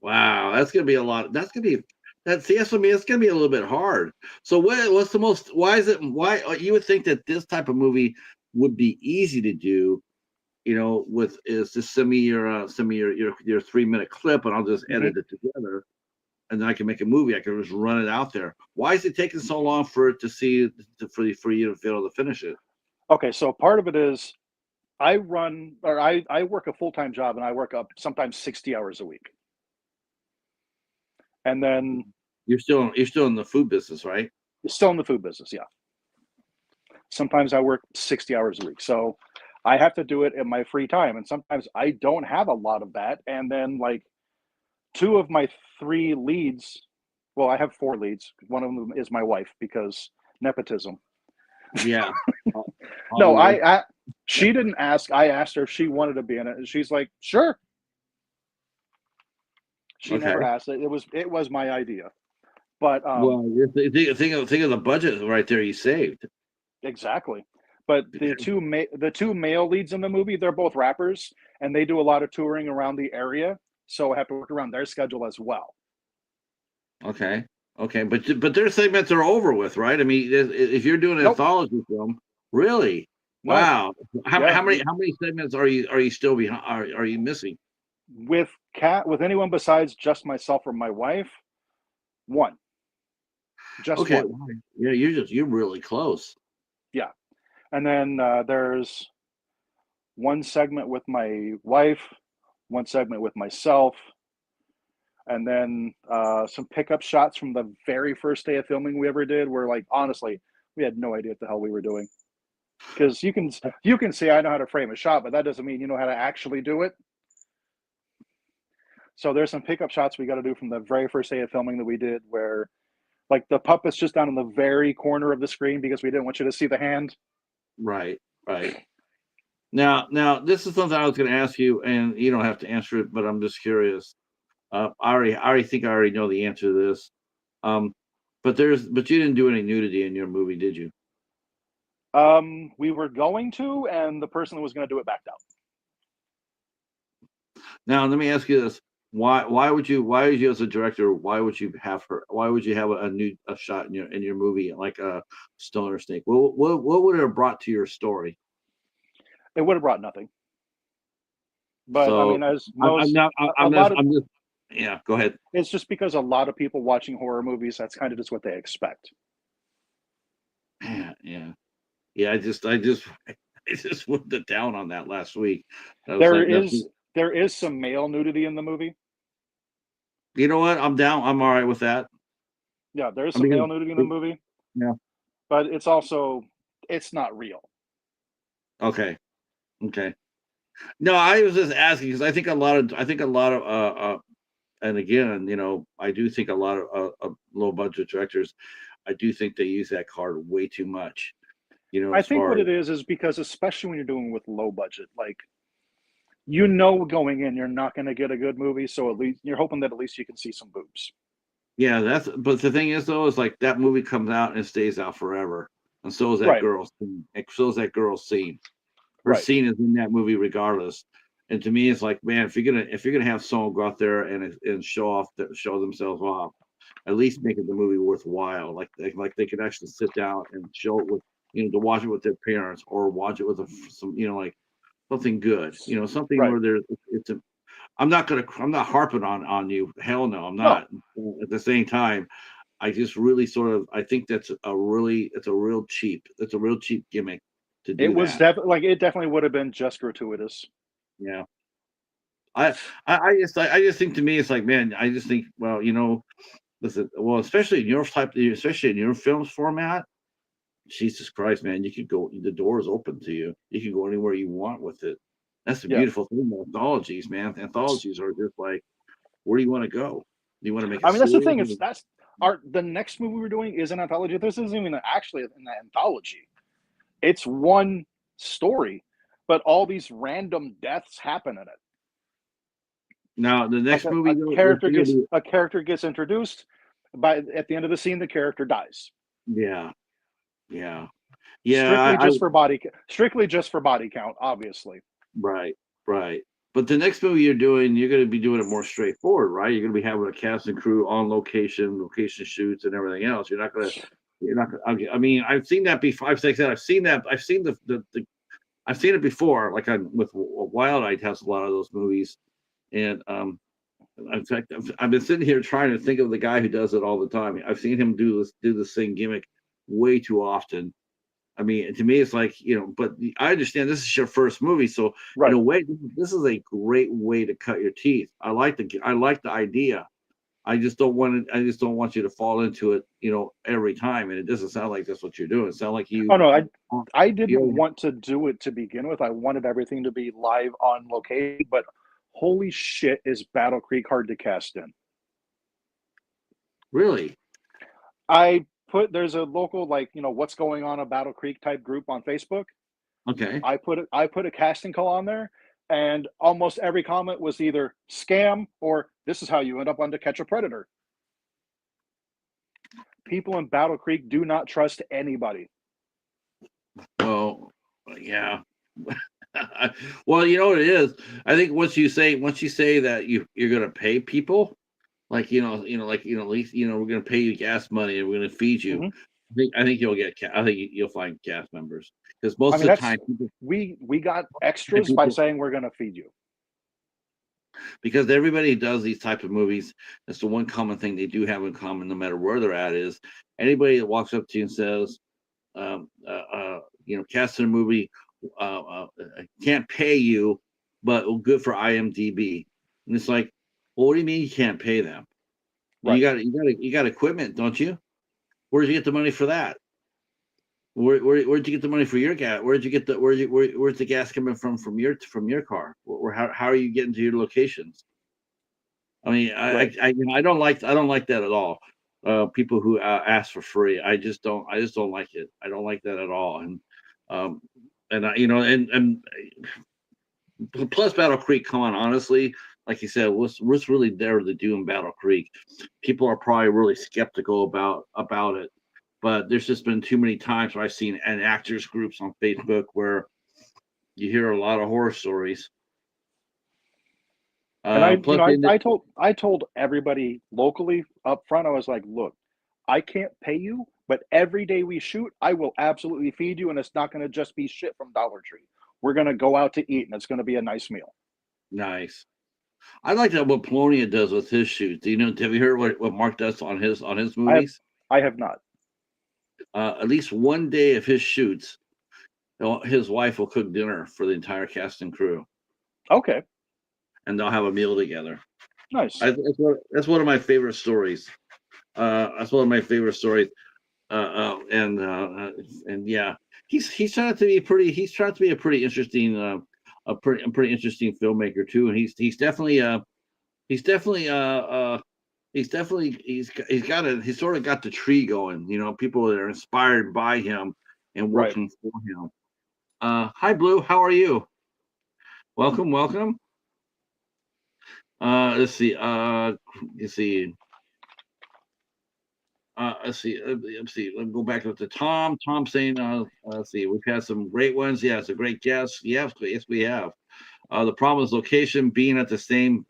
Wow, that's gonna be a lot. That's gonna be that's what I mean. It's gonna be a little bit hard. So what's the most? Why is it? Why you would think that this type of movie would be easy to do? With is just send me your 3-minute clip, and I'll just Mm-hmm. edit it together, and then I can make a movie. I can just run it out there. Why is it taking so long for it for you to be able to finish it? Okay, so part of it is I work a full-time job and I work up sometimes 60 hours a week. And then You're still in the food business, right? still in the food business, yeah. Sometimes I work 60 hours a week. So I have to do it in my free time. And sometimes I don't have a lot of that. And then like two of my three leads, well, I have four leads. One of them is my wife because nepotism. Yeah. No, she didn't ask. I asked her if she wanted to be in it, and she's like, "Sure." She Okay. never asked it. It was my idea. But Well, think of the budget right there you saved. exactly. But Yeah. the two male leads in the movie, they're both rappers, and they do a lot of touring around the area, so I have to work around their schedule as well. Okay. Okay. But their segments are over with, right? I mean, if you're doing an Nope, anthology film, really? no, Wow. yeah. How many segments are you still behind? Are you missing? With anyone besides just myself or my wife, one, just Okay. one. Wow. Yeah, you're really close. Yeah. And then there's one segment with my wife, one segment with myself, and then some pickup shots from the very first day of filming we ever did. Where, like, honestly, we had no idea what the hell we were doing, because you can see I know how to frame a shot, but that doesn't mean you know how to actually do it. So there's some pickup shots we got to do from the very first day of filming that we did, where like the puppet's just down in the very corner of the screen because we didn't want you to see the hand. Right. Right. Now, this is something I was going to ask you, and you don't have to answer it, but I'm just curious. I already think I already know the answer to this. Um, but you didn't do any nudity in your movie, did you? We were going to, and the person that was going to do it backed out. Now, let me ask you this: why would you as a director, why would you have a shot in your movie like a Stoner Snake? What would it have brought to your story? It would have brought nothing. But I So mean, as I'm most, not a lot of I'm just yeah. Go ahead. it's just because a lot of people watching horror movies, that's kind of just what they expect. Yeah, yeah, yeah. I just put it down on that last week. I was There like, no, is there is some male nudity in the movie. you know what? I'm down. I'm all right with that. Yeah, there is I some male mean, nudity in the movie, yeah. but it's also it's not real. Okay. Okay. No, I was just asking because I think a lot of and again, I do think a lot of low budget directors, I do think they use that card way too much. I As think far what as it is because especially when you're doing with low budget, like you know going in you're not going to get a good movie, so at least you're hoping that at least you can see some boobs. yeah, but the thing is though, is like that movie comes out and stays out forever, and so is that Right, girl's scene. And so is that girl's scene. Her right, scene is in that movie regardless. And to me, it's like, man, if you're gonna have someone go out there and show themselves off, at least make it the movie worthwhile. Like they can actually sit down and show it with to watch it with their parents or watch it with some like something good. Something right. where I'm not harping on you. Hell no, I'm No, not. At the same time, I just really sort of I think it's a real cheap gimmick to it do was that. definitely like it definitely would have been just gratuitous. Yeah. I I just think to me it's like, man, I just think, well, listen, well, especially in your film's format, Jesus Christ, man, you could go, the door is open to you. You can go anywhere you want with it. That's the Yeah. beautiful thing about anthologies, man. Anthologies are just like, where do you want to go? Do you want to make a I mean, that's the series? thing. Is that's our the next movie we're doing is an anthology. This isn't even actually an anthology. It's one story, but all these random deaths happen in it. Now, the Like next movie, though, is gonna be, a character gets introduced. By at the end of the scene, the character dies. yeah, yeah, yeah. Strictly just for body count, obviously. Right, right. But the next movie you're doing, you're going to be doing it more straightforward, right? You're going to be having a cast and crew on location shoots and everything else. You're not going to, I mean, I've seen that before. I've seen I've seen it before, like with Wild Eye has a lot of those movies. And, in fact, I've been sitting here trying to think of the guy who does it all the time. I've seen him do the same gimmick way too often. I mean, to me, it's like, but I understand this is your first movie, so in Right. a way, this is a great way to cut your teeth. I like the idea. I just don't want you to fall into it, every time. And it doesn't sound like that's what you're doing. It sounds like Oh no, I didn't you, want to do it to begin with. I wanted everything to be live on location, but holy shit, is Battle Creek hard to cast in. really, There's a local, like, what's going on a Battle Creek type group on Facebook. okay. I put a casting call on there, and almost every comment was either scam or this is how you end up on To Catch a Predator. people in Battle Creek do not trust anybody. Well, yeah. Well, you know what it is. I think once you say that you're going to pay people, like at least we're going to pay you gas money and we're going to feed you. Mm-hmm. I think you'll find cast members because I most mean, of the time we got extras by people saying we're going to feed you. because everybody does these type of movies. That's the one common thing they do have in common, no matter where they're at. Is anybody that walks up to you and says, cast in a movie, can't pay you, but good for IMDb. And it's like, well, what do you mean you can't pay them? Well, Right. you got equipment, don't you? Where'd you get the money for that? Where'd you get the money for your gas? Where's the gas coming from your car? How are you getting to your locations? I mean, Right. I don't like that at all. People who ask for free, I just don't like it. I don't like that at all. Um, and plus Battle Creek. Come on, honestly, like you said, what's really there to do in Battle Creek? People are probably really skeptical about it, but there's just been too many times where I've seen actors groups on Facebook where you hear a lot of horror stories. And Plus, I told everybody locally up front, I was like, look, I can't pay you, but every day we shoot, I will absolutely feed you, and it's not going to just be shit from Dollar Tree. We're going to go out to eat, and it's going to be a nice meal. nice. I like that what Polonia does with his shoots. Have you heard what Mark does on his movies? I have not. At least one day of his shoots, his wife will cook dinner for the entire cast and crew, Okay, and they'll have a meal together. nice. That's one of my favorite stories. That's one of my favorite stories. And yeah, he's trying to be a pretty interesting pretty interesting filmmaker too. And he's definitely he's sort of got the tree going. People that are inspired by him and Right. working for him. Hi Blue, how are you? Welcome. Let's see. Let's see. Let's see. Let's see. Let me go back up to Tom. Tom saying, let's see. We've had some great ones. Yeah, it's a great guest. Yes, we have. The problem is location, being at the same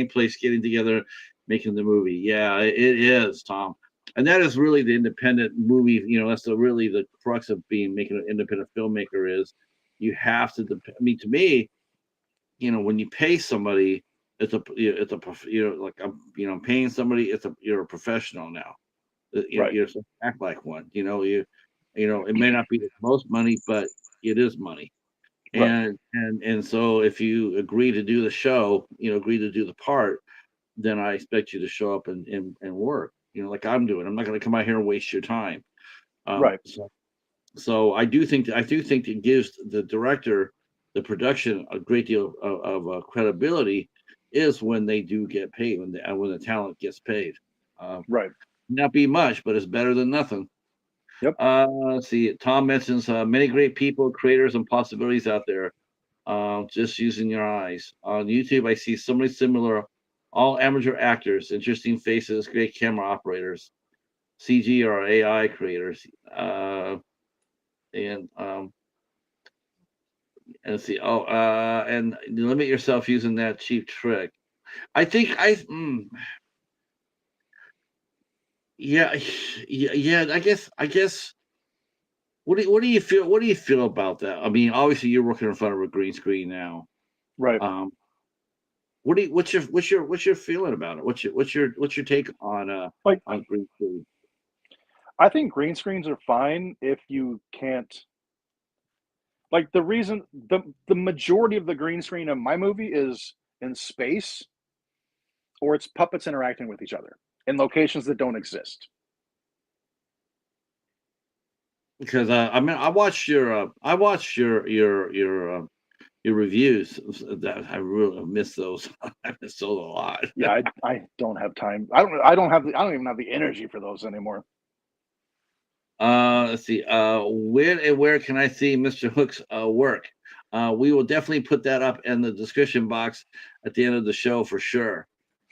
place, getting together, making the movie. Yeah, it is, Tom. And that is really the independent movie. That's really the crux of making an independent filmmaker is you have to. I mean, to me, when you pay somebody, like I'm paying somebody. You're a professional now. Right. You're supposed to act like one. It may not be the most money, but it is money. Right. And so if you agree to do the show, agree to do the part, then I expect you to show up and work. Like I'm doing. I'm not going to come out here and waste your time. Right. So I do think it gives the director, the production, a great deal of credibility is when they do get paid, when the talent gets paid. Right. Not be much, but it's better than nothing. Yep. Let's see. Tom mentions many great people, creators, and possibilities out there. Just using your eyes. On YouTube, I see so many similar, all amateur actors, interesting faces, great camera operators, CG or AI creators. And let's see. And limit yourself using that cheap trick. I think yeah, yeah. I guess. What do you feel? What do you feel about that? I mean, obviously you're working in front of a green screen now. Right. What's your feeling about it? What's your take Like, on green screen? I think green screens are fine if you can't. Like the majority of the green screen in my movie is in space, or it's puppets interacting with each other in locations that don't exist. Because I mean, I watched your reviews. That I really miss those. I miss those a lot. Yeah, I don't have time. I don't even have the energy for those anymore. Let's see. When and where can I see Mr. Hook's work? We will definitely put that up in the description box at the end of the show for sure.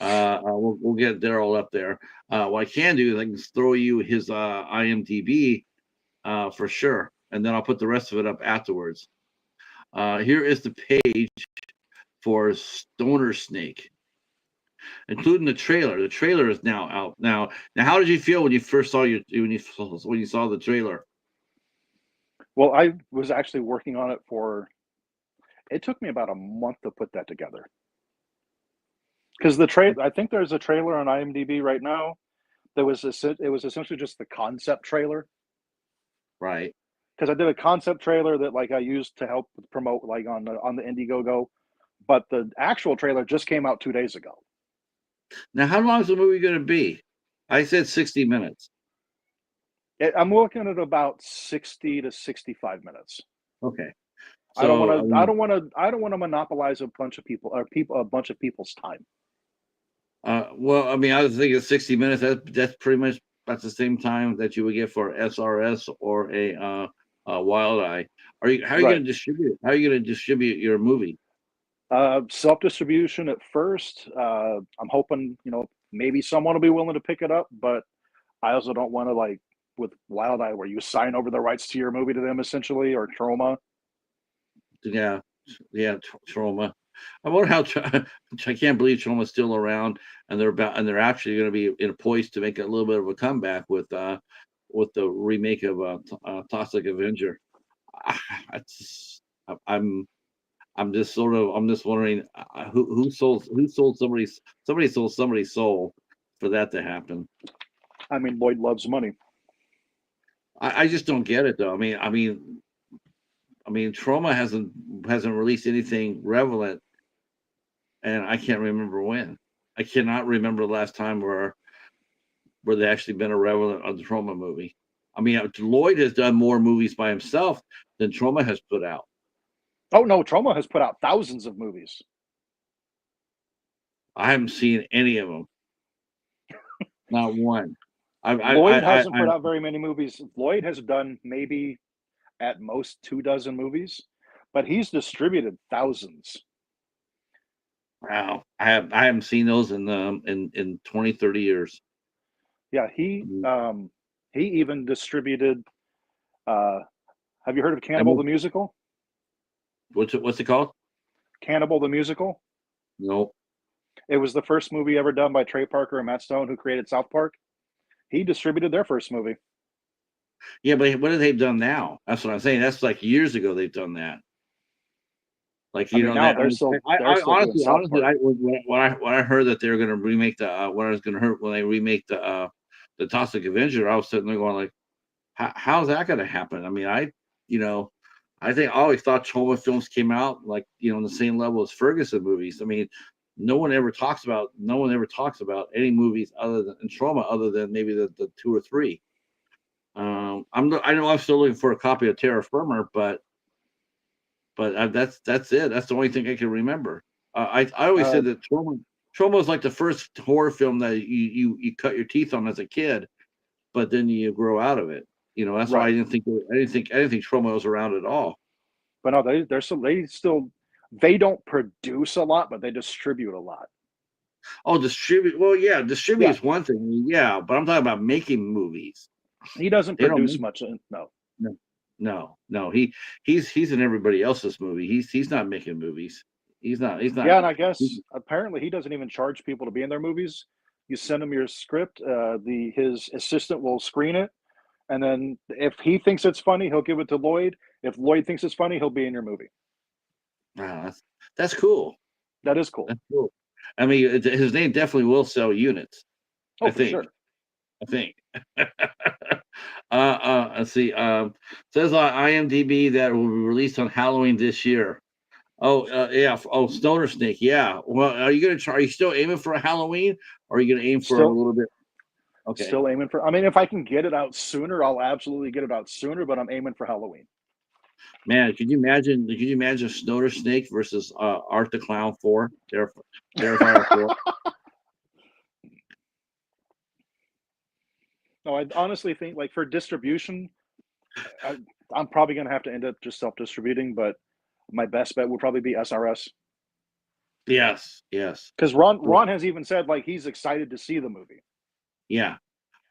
We'll get Daryl up there. What I can do is I can throw you his IMDb for sure, and then I'll put the rest of it up afterwards. Here is the page for Stoner Snake, including the trailer. The trailer is now out. Now, how did you feel when you first saw when you saw the trailer? Well, I was actually working on it for. It took me about a month to put that together. Because I think there's a trailer on IMDb right now. It was essentially just the concept trailer. Right. Because I did a concept trailer that like I used to help promote like on the Indiegogo, but the actual trailer just came out 2 days ago. Now, how long is the movie going to be? I said 60 minutes. I'm looking at about 60 to 65 minutes. Okay. I don't want to monopolize a bunch of a bunch of people's time. Well, I mean, I was thinking 60 minutes. That's pretty much about the same time that you would get for SRS or a Wild Eye. How are you going to distribute? How are you going to distribute your movie? Self-distribution at first. I'm hoping, maybe someone will be willing to pick it up, but I also don't want to like with Wild Eye where you sign over the rights to your movie to them essentially, or Trauma. Yeah, Trauma. I wonder how I can't believe Trauma's still around, and they're actually going to be in a poise to make a little bit of a comeback with the remake of Toxic Avenger. I'm just wondering who sold somebody's soul for that to happen. I mean, Lloyd loves money. I just don't get it though. I mean, Trauma hasn't released anything relevant, and I can't remember when. I cannot remember the last time where they actually been a relevant on the Trauma movie. I mean, Lloyd has done more movies by himself than Trauma has put out. Oh no, Trauma has put out thousands of movies. I haven't seen any of them. Not one. Lloyd hasn't put out very many movies. Lloyd has done maybe at most 24 movies, but he's distributed thousands. Wow, I haven't seen those in 20, 30 years. Yeah, he even distributed. Have you heard of Cannibal the Musical? What's it called? Cannibal the Musical. Nope. It was the first movie ever done by Trey Parker and Matt Stone, who created South Park. He distributed their first movie. Yeah, but what have they done now? That's what I'm saying. That's like years ago they've done that. Like now they're still honestly, when I heard that they were going to remake when they remake the Toxic Avenger, I was sitting there going like, how's that going to happen? I mean, I think I always thought Trauma films came out like on the same level as Ferguson movies. I mean, no one ever talks about any movies other than Trauma, other than maybe the 2 or 3. I know I'm still looking for a copy of Terra Firma, but that's it. That's the only thing I can remember. I always said that Trauma was like the first horror film that you cut your teeth on as a kid, but then you grow out of it. That's why I didn't think Trauma was around at all. But no, they don't produce a lot, but they distribute a lot. Oh, distribute. Well, yeah, distribute is one thing. Yeah, but I'm talking about making movies. He doesn't produce much. No. He's in everybody else's movie. He's not making movies. He's not. Yeah, and I guess apparently he doesn't even charge people to be in their movies. You send him your script. His assistant will screen it, and then if he thinks it's funny, he'll give it to Lloyd. If Lloyd thinks it's funny, he'll be in your movie. Wow, that's cool. That is cool. That's cool. I mean, his name definitely will sell units. Oh, for sure. I think. Let's see. Says on IMDb that it will be released on Halloween this year. Oh, yeah. Oh, Stoner Snake. Yeah. Well, are you still aiming for a Halloween, or are you going to aim for a little bit? Okay. Still aiming for. I mean, if I can get it out sooner, I'll absolutely get it out sooner. But I'm aiming for Halloween. Man, could you imagine Stoner Snake versus Art the Clown 4? Terrifier 4. No, I honestly think like for distribution, I'm probably going to have to end up just self-distributing. But my best bet would probably be SRS. Yes, yes. Because Ron has even said like he's excited to see the movie. Yeah.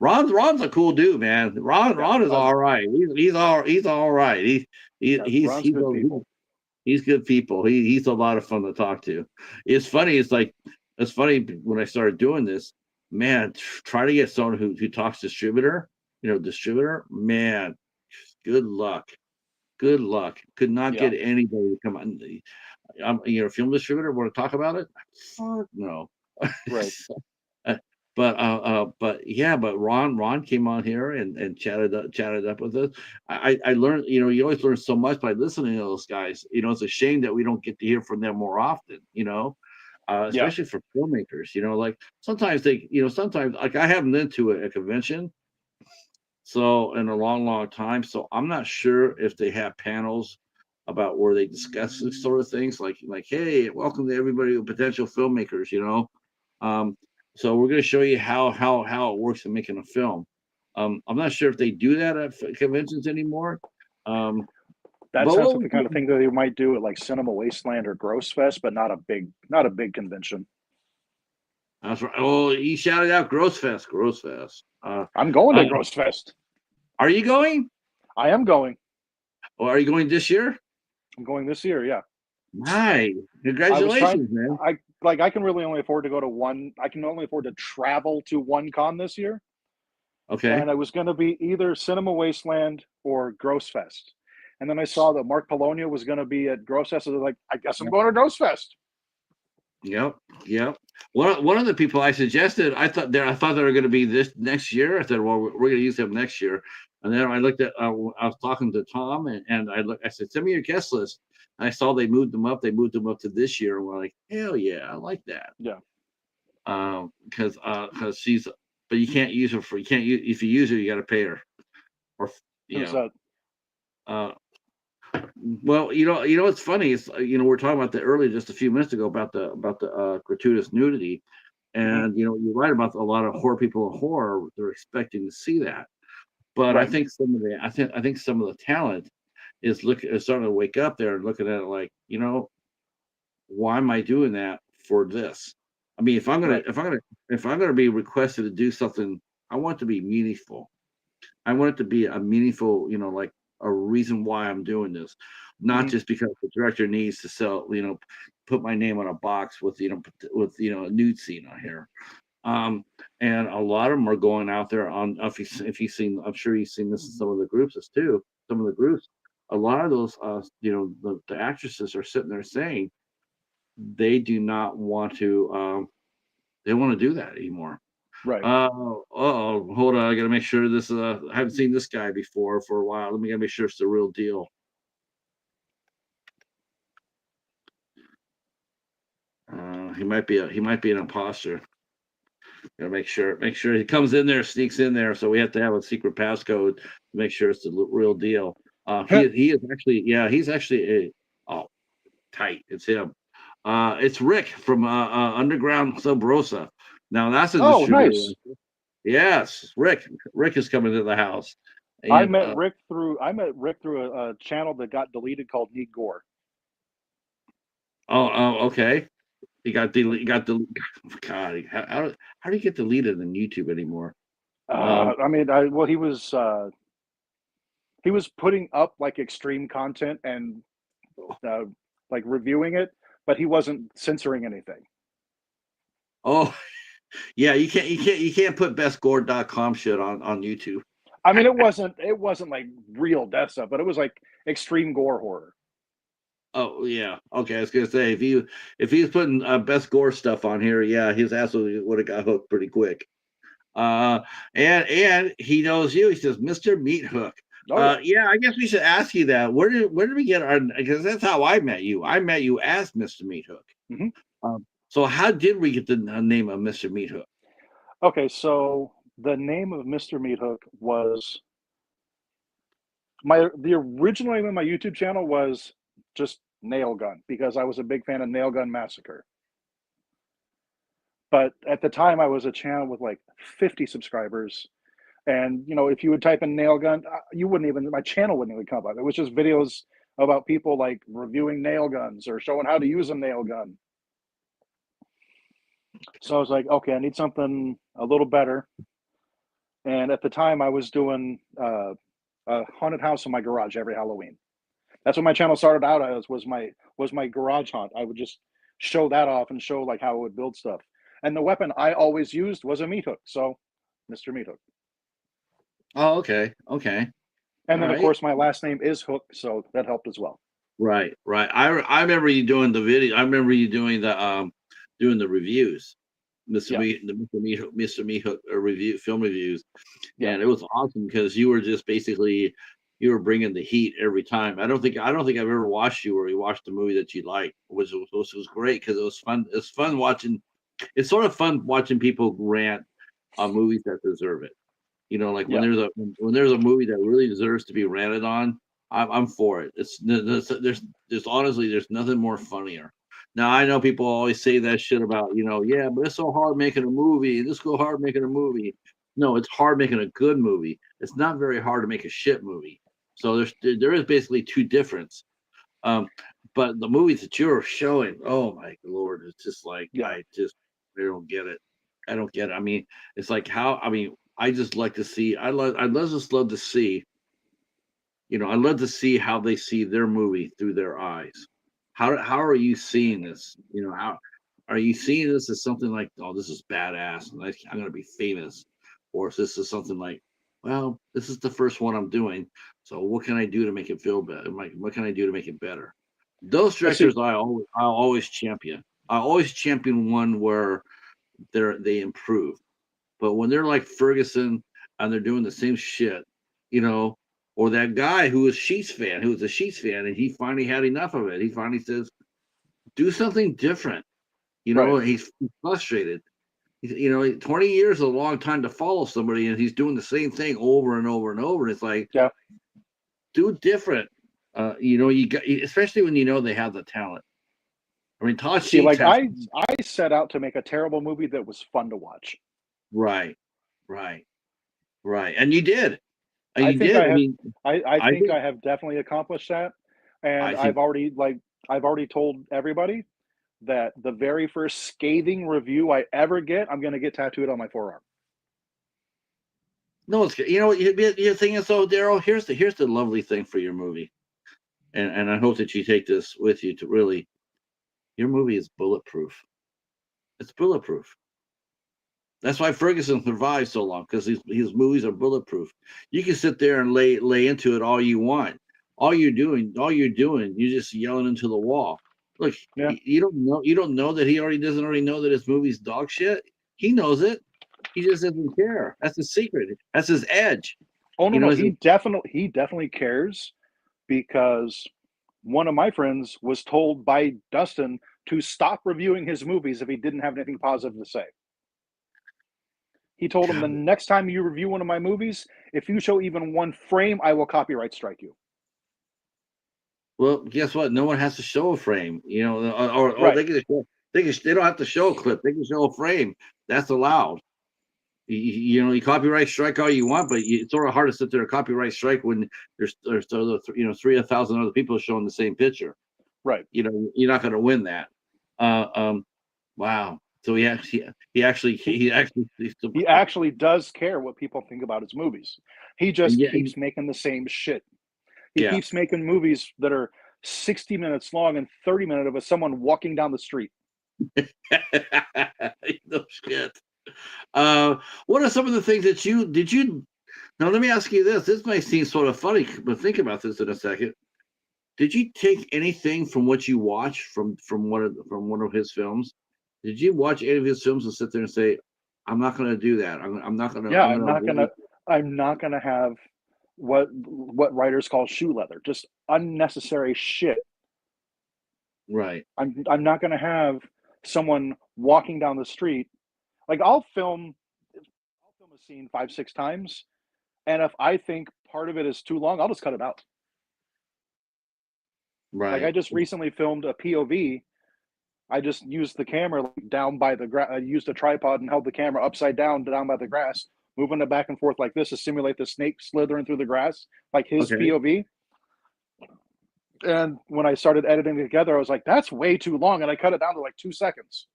Ron's a cool dude, man. Yeah, Ron is all right. He's all right. yeah, Ron's He's good people. he's good people. He's a lot of fun to talk to. It's funny. It's funny when I started doing this. Man, try to get someone who talks distributor. Distributor. Man, good luck. Good luck. Could not Yeah, get anybody to come on. Film distributor. Want to talk about it? Fuck no. right. Uh, but yeah, but Ron came on here and chatted up with us. I learned, you always learn so much by listening to those guys. It's a shame that we don't get to hear from them more often. Yeah, Especially for filmmakers. Like sometimes sometimes like I haven't been to a convention so in a long, long time. So I'm not sure if they have panels about where they discuss this sort of things, like hey, welcome to everybody, potential filmmakers. Um, so we're going to show you how it works in making a film. I'm not sure if they do that at conventions anymore. Um, that but sounds what like we the kind of thing that they might do at like Cinema Wasteland or Gross Fest, but not a big convention. that's right. Oh, he shouted out Gross Fest, Gross Fest. I'm going to Uh, Gross Fest. are you going? I am going. Or are you going this year? I'm going this year. Yeah. Nice. I was trying. Congratulations, man. I can really only afford to go to one. I can only afford to travel to one con this year, Okay. and I was going to be either Cinema Wasteland or Gross Fest. And then I saw that Mark Polonia was going to be at Gross Fest, so they're like, I guess I'm going to Gross Fest. Yep, yep. One of the people I suggested, I thought they were going to be this next year. I said, well, we're going to use them next year. And then I looked at, I was talking to Tom, and I said, send me your guest list. And I saw they moved them up. They moved them up to this year. And we're like, hell yeah, I like that. Yeah. Because she's, but you can't use her you can't use, if you use her, you got to pay her. Or Who's yeah. that? Well, what's funny is we're talking about that earlier just a few minutes ago about the gratuitous nudity, Mm-hmm. and you're right about a lot of horror people in horror. They're expecting to see that, but Right. I think some of the talent is starting to wake up there and looking at it like, why am I doing that for this? I mean, Right. if I'm gonna be requested to do something, I want it to be meaningful. I want it to be a meaningful, like a reason why I'm doing this, not Mm-hmm. just because the director needs to sell, put my name on a box with, a nude scene on here. And a lot of them are going out there on, if you've seen, I'm sure you've seen this in some of the groups too. Some of the groups, a lot of those, the actresses are sitting there saying they do not want to, they want to do that anymore. Right. Hold on. I gotta make sure this. I haven't seen this guy before for a while. Let me gotta make sure it's the real deal. He might be an imposter. Gotta make sure he comes in there, sneaks in there. So we have to have a secret passcode to make sure it's the real deal. He is actually, yeah, he's actually oh, tight. It's him. It's Rick from Underground Sub Rosa. Now that's a Oh, distributor. nice. Yes, Rick. Rick is coming to the house. I And met Rick through a channel that got deleted called Need Gore. okay. He got deleted. He got the God. How do you get deleted on YouTube anymore? I mean, well, he was putting up like extreme content and uh, like reviewing it, but he wasn't censoring anything. Oh, yeah. You can't put bestgore.com shit on YouTube. I mean, it wasn't like real death stuff, but it was like extreme gore horror. Oh yeah. Okay. I was gonna say if he was putting best gore stuff on here, yeah, his ass would have got hooked pretty quick. Uh, and he knows you. He says, Mr. Meat Hook. Oh yeah. Yeah, I guess we should ask you that. Where did we get our? Because that's how I met you. I met you as Mr. Meat Hook. Mm-hmm. So how did we get the name of Mr. Meat Hook? Okay, so the name of Mr. Meat Hook was the original name of my YouTube channel was just Nail Gun because I was a big fan of Nail Gun Massacre. But at the time, I was a channel with like 50 subscribers, and if you would type in Nail Gun, you wouldn't even my channel wouldn't even come up. It was just videos about people like reviewing nail guns or showing how to use a nail gun. So I was like, okay, I need something a little better. And at the time, I was doing a haunted house in my garage every Halloween. That's what my channel started out as, was my garage haunt. I would just show that off and show like how it would build stuff. And the weapon I always used was a meat hook. So, Mr. Meat Hook. Oh, okay, okay, And all then of right. course my last name is Hook, so that helped as well. Right, right. I remember you doing the video. I remember you doing the reviews, Yeah, Mr. Me Hook review film reviews, yeah. and it was awesome because you were just basically you were bringing the heat every time. I don't think I've ever watched you where you watched a movie that you liked, which was great because it was fun. It's fun watching. It's sort of fun watching people rant on movies that deserve it. You know, like Yeah. when there's a movie that really deserves to be ranted on, I'm for it. There's honestly there's nothing more funnier. Now I know people always say that shit about yeah, but it's so hard making a movie. It's so hard making a movie. No, it's hard making a good movie. It's not very hard to make a shit movie. So there is basically two difference. Um, but the movies that you're showing, oh my lord, it's just like Yeah. I don't get it. I don't get it. I mean, it's like how I mean, I just like to see. Just love to see. I love to see how they see their movie through their eyes. How are you seeing this? How are you seeing this as something like, oh, this is badass, and I'm going to be famous, or if this is something like, well, this is the first one I'm doing, so what can I do to make it feel better? What can I do to make it better? Those I see. directors I always champion. I always champion one where they improve. But when they're like Ferguson and they're doing the same shit, you know, or that guy who was who was a Sheets fan, and he finally had enough of it. He finally says, "Do something different." Right. He's frustrated. 20 years is a long time to follow somebody, and he's doing the same thing over and over and over. And it's like, Yeah. do different. You got, especially when they have the talent. I mean, Todd See, Sheets like has I set out to make a terrible movie that was fun to watch. right, right, right, and you did, and I you think did. I I have mean, I I think think, I have definitely accomplished that. And I think I've already told everybody that the very first scathing review I ever get, I'm gonna get tattooed on my forearm. no, it's the thing is, though, Daryl. Here's the lovely thing for your movie, and I hope that you take this with you to really. Your movie is bulletproof. It's bulletproof. That's why Ferguson survived so long because his movies are bulletproof. You can sit there and lay into it all you want. All you're doing, you're just yelling into the wall. Look, Yeah. you don't know that he already doesn't already know that his movie's dog shit. He knows it. He just doesn't care. That's the secret. That's his edge. Oh no, You know, no, he's he definitely cares because one of my friends was told by Dustin to stop reviewing his movies if he didn't have anything positive to say. He told him the God. next time you review one of my movies, if you show even one frame, I will copyright strike you. Well, guess what? No one has to show a frame. Or Right. they don't have to show a clip. They can show a frame. That's allowed. You copyright strike all you want, but it's sort of hard to sit there and copyright strike when there's 3,000 other people showing the same picture. Right. You're not going to win that. Wow. So He actually does care what people think about his movies. He and just yeah, keeps making the same shit. He yeah. keeps making movies that are 60 minutes long and 30 minutes of someone walking down the street. No shit. What are some of the things that you now? Let me ask you this. This may seem sort of funny, but think about this in a second. Did you take anything from what you watched from one of his films? Did you watch any of his films and sit there and say, "I'm not going to do that. I'm not going to. Yeah, I'm going to avoid." I'm not gonna have what writers call shoe leather, just unnecessary shit. Right. I'm not gonna have someone walking down the street. Like I'll film a scene 5, 6 times, and if I think part of it is too long, I'll just cut it out. Like I Right. just recently filmed a POV. I just used the camera like, down by the grass. I used a tripod and held the camera upside down by the grass, moving it back and forth like this to simulate the snake slithering through the grass, like his Okay. POV. And when I started editing it together, I was like, "That's way too long," and I cut it down to like 2 seconds.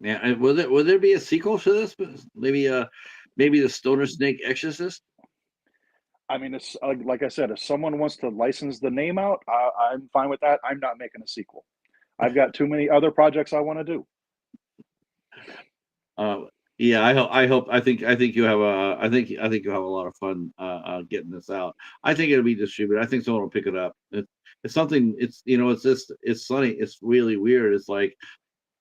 Yeah, and will there be a sequel to this? Maybe the Stoner Snake Exorcist. I mean, it's like I said, if someone wants to license the name out, I'm fine with that. I'm not making a sequel. I've got too many other projects I want to do. Uh, yeah, I think you have a I think you have a lot of fun getting this out. I think it'll be distributed. I think someone will pick it up. It's something. It's it's just it's funny. It's really weird. It's like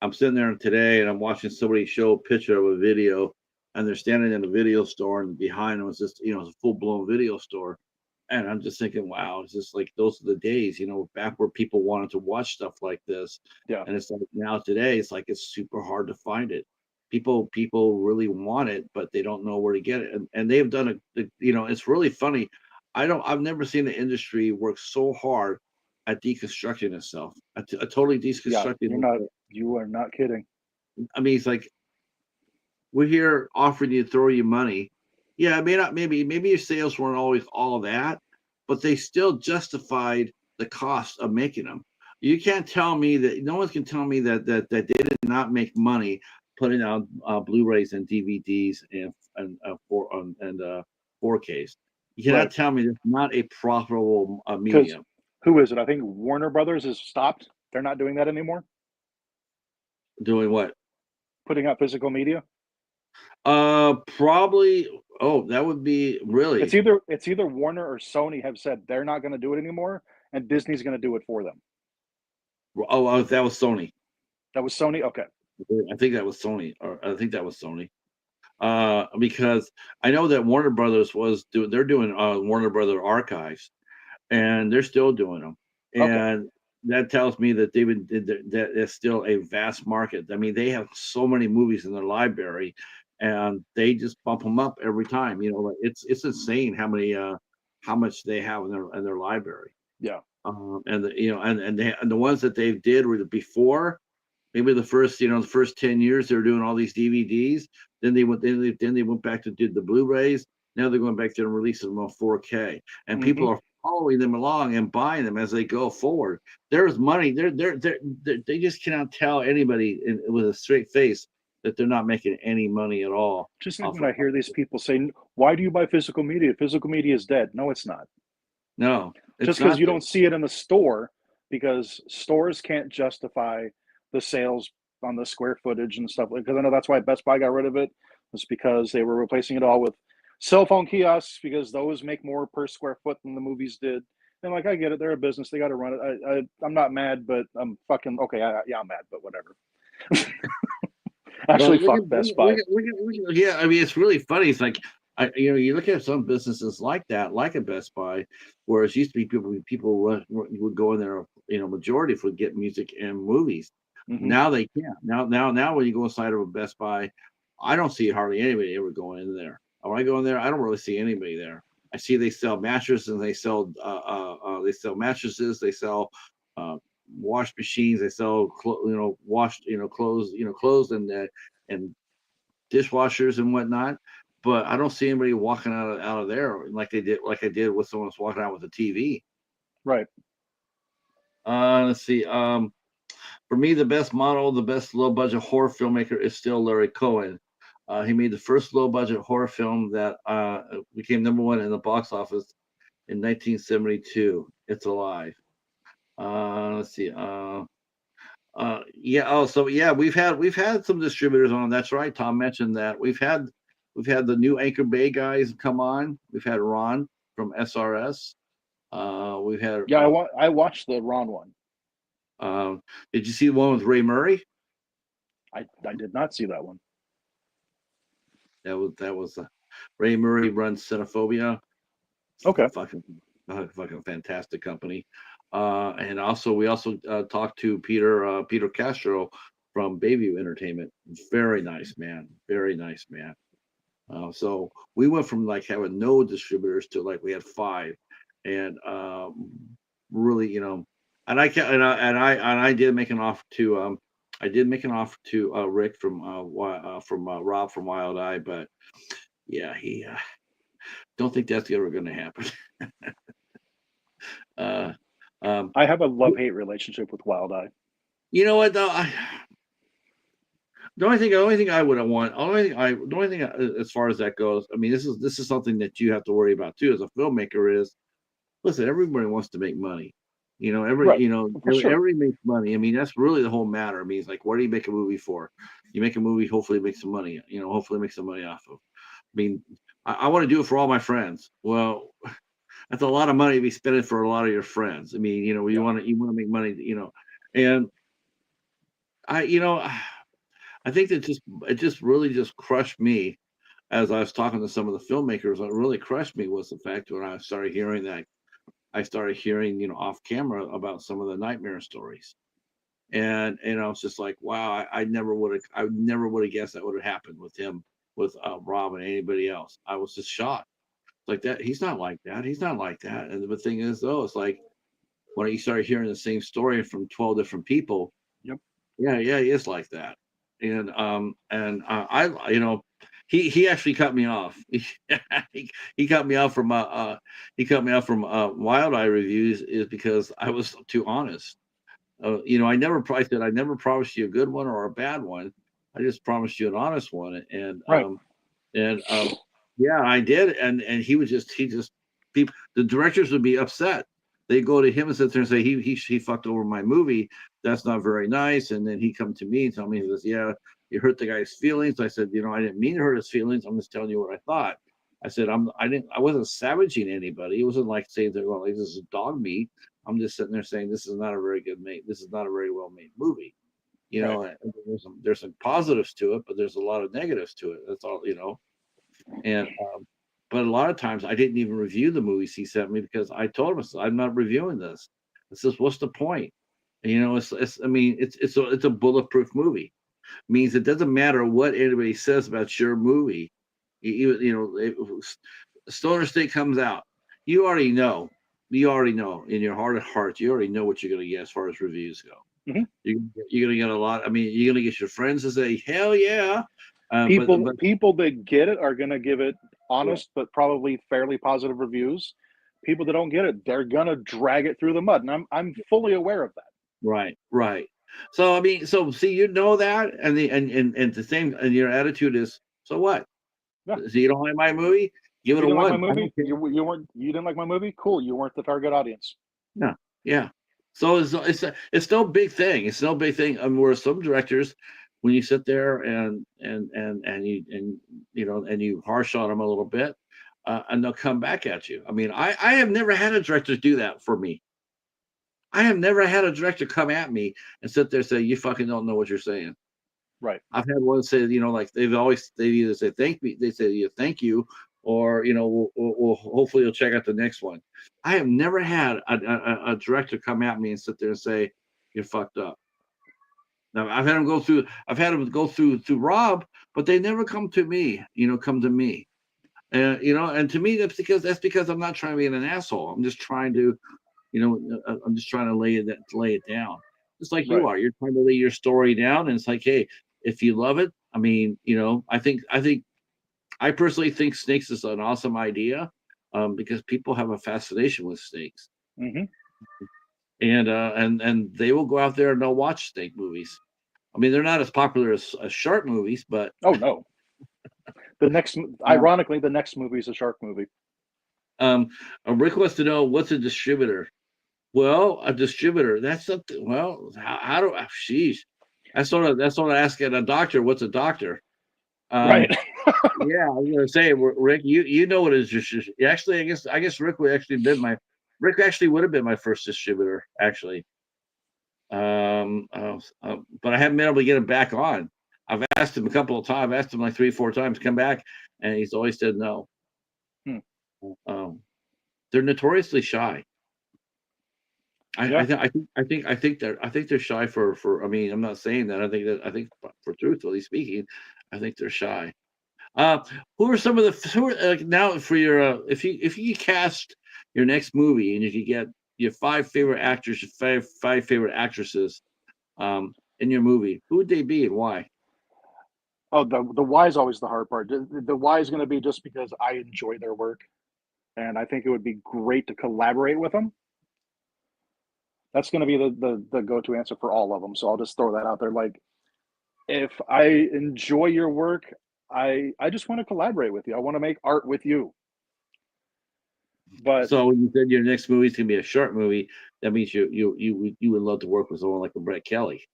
I'm sitting there today and I'm watching somebody show a picture of a video, and they're standing in a video store, and behind them is just it's a full blown video store, and I'm just thinking, wow, it's just like those are the days, back where people wanted to watch stuff like this, Yeah, and it's like now today, it's like it's super hard to find it. People really want it, but they don't know where to get it, and they've done it's really funny. I've never seen the industry work so hard at deconstructing itself, at totally yeah. deconstructing. You are not kidding. I mean, it's like we're here offering you to throw you money. Yeah, it may not maybe your sales weren't always all of that, but they still justified the cost of making them. You can't tell me that no one can tell me that they did not make money putting out Blu-rays and DVDs and 4Ks. You Right. cannot tell me it's not a profitable Because medium. who is it? I think Warner Brothers has stopped. They're not doing that anymore, Doing what? putting out physical media. Probably. Oh, that would be It's really. either Warner or Sony have said they're not going to do it anymore, and Disney's going to do it for them. Oh, that was Sony. That was Sony. Okay. I think that was Sony, or I think that was Sony. Because I know that Warner Brothers they're doing Warner Brother Archives, and they're still doing them, Okay. and that tells me that that is still a vast market. I mean, they have so many movies in their library, and they just bump them up every time. It's insane how much they have in their library. Yeah. And and the ones that they did were before maybe the first 10 years they were doing all these DVDs. Then they went back to did the Blu-rays. Now they're going back to release them on 4K, and people Hmm. are following them along and buying them as they go forward. There's money. They just cannot tell anybody with a straight face that they're not making any money at all Just like off when of I hear these people say, "Why do you buy physical media? Physical media is dead." No, it's not. no, Just it's because not you there. don't see it in the store, because stores can't justify the sales on the square footage and stuff. Because I know that's why Best Buy got rid of it, was because they were replacing it all with cell phone kiosks because those make more per square foot than the movies did. And like, I get it, they're a business, they got to run it. I'm not mad, but I'm fucking okay. Yeah, I'm mad, but whatever. Well, Actually, fuck Best Buy. yeah. I mean, it's really funny. It's like you look at some businesses like that, like a Best Buy, whereas used to be people would go in there, majority for get music and movies. Hmm. Now they can't. Now, when you go inside of a Best Buy, I don't see hardly anybody ever going in there. When I go in there, I don't really see anybody there. I see they sell mattresses, and they sell mattresses, they sell uh, wash machines, they sell washed clothes, clothes and dishwashers and whatnot. But I don't see anybody walking out of there like I did with someone that's walking out with a TV. Right. Let's see. For me, the best low budget horror filmmaker is still Larry Cohen. He made the first low budget horror film that became #1 in the box office in 1972. It's Alive. Let's see. Yeah. Oh, so yeah, we've had some distributors on. That's right. Tom mentioned that we've had the new Anchor Bay guys come on. We've had Ron from SRS. We've had. Yeah, I watched the Ron one. Um, did you see the one with Ray Murray? I did not see that one. That was Ray Murray runs Xenophobia. Okay. Fucking fucking fantastic company. And also we also talked to Peter Castro from Bayview Entertainment. Very nice man. Very nice man. So we went from like having no distributors to like we had 5, and really, and I did make an offer to Rick from Rob from Wild Eye, but yeah, he don't think that's ever going to happen. uh, um, I have a love hate relationship with Wild Eye. you know what though, The only thing I wouldn't want, the only thing as far as that goes, I mean, this is something that you have to worry about too as a filmmaker. Is listen, everybody wants to make money. Right, for sure. Everybody makes money. I mean, that's really the whole matter. I mean, it's like, what do you make a movie for? You make a movie, hopefully make some money. Hopefully make some money off of. I mean, I want to do it for all my friends. Well, that's a lot of money to be spending for a lot of your friends. I mean, Yeah. you want to make money. And I, you know, I think that it just really just crushed me as I was talking to some of the filmmakers. What really crushed me was the fact when I started hearing that off camera about some of the nightmare stories. And I was just like, wow, I never would have guessed that would have happened with him, with Rob and anybody else. I was just shocked. Like that, he's not like that. He's not like that. And the thing is, though, it's like when you start hearing the same story from 12 different people, Yep. yeah, yeah, he is like that. I he actually cut me off. He cut me off from Wild Eye reviews is because I was too honest. I never promised you a good one or a bad one. I just promised you an honest one. Right. And yeah, I did. And he just people, the directors would be upset. They go to him and sit there and say he fucked over my movie. That's not very nice. And then he come to me and tell me, he says, yeah, you hurt the guy's feelings. I said, I didn't mean to hurt his feelings. I'm just telling you what I thought. I said, I wasn't savaging anybody. It wasn't like saying that, well, like, this is dog meat. I'm just sitting there saying this is not a very good made. This is not a very well made movie. Right. There's some positives to it, but there's a lot of negatives to it. That's all. And but a lot of times I didn't even review the movies he sent me because I told him, I'm not reviewing this. I says, what's the point? It's I mean, it's a bulletproof movie. It means it doesn't matter what anybody says about your movie. Stoner Snake comes out. You already know. You already know in your heart of hearts. You already know what you're going to get as far as reviews go. Hmm. You're going to get a lot. I mean, you're going to get your friends to say, "Hell yeah!" People that get it are going to give it Yeah, honest but probably fairly positive reviews. People that don't get it, they're going to drag it through the mud, and I'm fully aware of that. right, right. So I mean, so see, that, and the same, and your attitude is, so what? Yeah. So you don't like my movie? Give it You a didn't like my one. I movie. don't care. You didn't like my movie. Cool. You weren't the target audience. Yeah, yeah. So it's no big thing. It's no big thing. Where some directors, when you sit there and you harsh on them a little bit, and they'll come back at you. I mean, I have never had a director do that for me. I have never had a director come at me and sit there and say, "You fucking don't know what you're saying." Right. I've had one say, like they either say thank me, they say, yeah, thank you, or hopefully you'll check out the next one. I have never had a director come at me and sit there and say, you're fucked up. Now I've had them go through Rob, but they never come to me, come to me. And to me that's because I'm not trying to be an asshole. I'm just trying to, I'm just trying to lay it down. Just like you Right. are. You're trying to lay your story down, and it's like, hey, if you love it, I mean, I personally think snakes is an awesome idea, because people have a fascination with snakes, Hmm. and they will go out there and they'll watch snake movies. I mean, they're not as popular as shark movies, but Oh no. uh, Ironically, the next movie is a shark movie. um, Rick wants to know what's a distributor. Well, a distributor, that's something. Well, how do sheesh. That's sort of asking a doctor, what's a doctor? Right. Um, yeah, I was gonna say, Rick, you know what is actually, I guess Rick actually would have been my first distributor, actually. But I haven't been able to get him back on. I've asked him a couple of times, I've asked him like 3 or 4 times to come back, and he's always said no. Hmm. Um, they're notoriously shy. Yeah. I think they're shy for. I mean, I'm not saying that. I think for truthfully speaking, I think they're shy. Uh, who are some of now for your if you cast your next movie and you could get your 5 favorite actors, five favorite actresses, in your movie, who would they be and why? Oh, the why is always the hard part. The why is going to be just because I enjoy their work, and I think it would be great to collaborate with them. That's going to be the go to answer for all of them. So I'll just throw that out there. Like if I enjoy your work, I just want to collaborate with you. I want to make art with you. But So when you said your next movie is gonna be a short movie, that means you would love to work with someone like a Brett Kelly.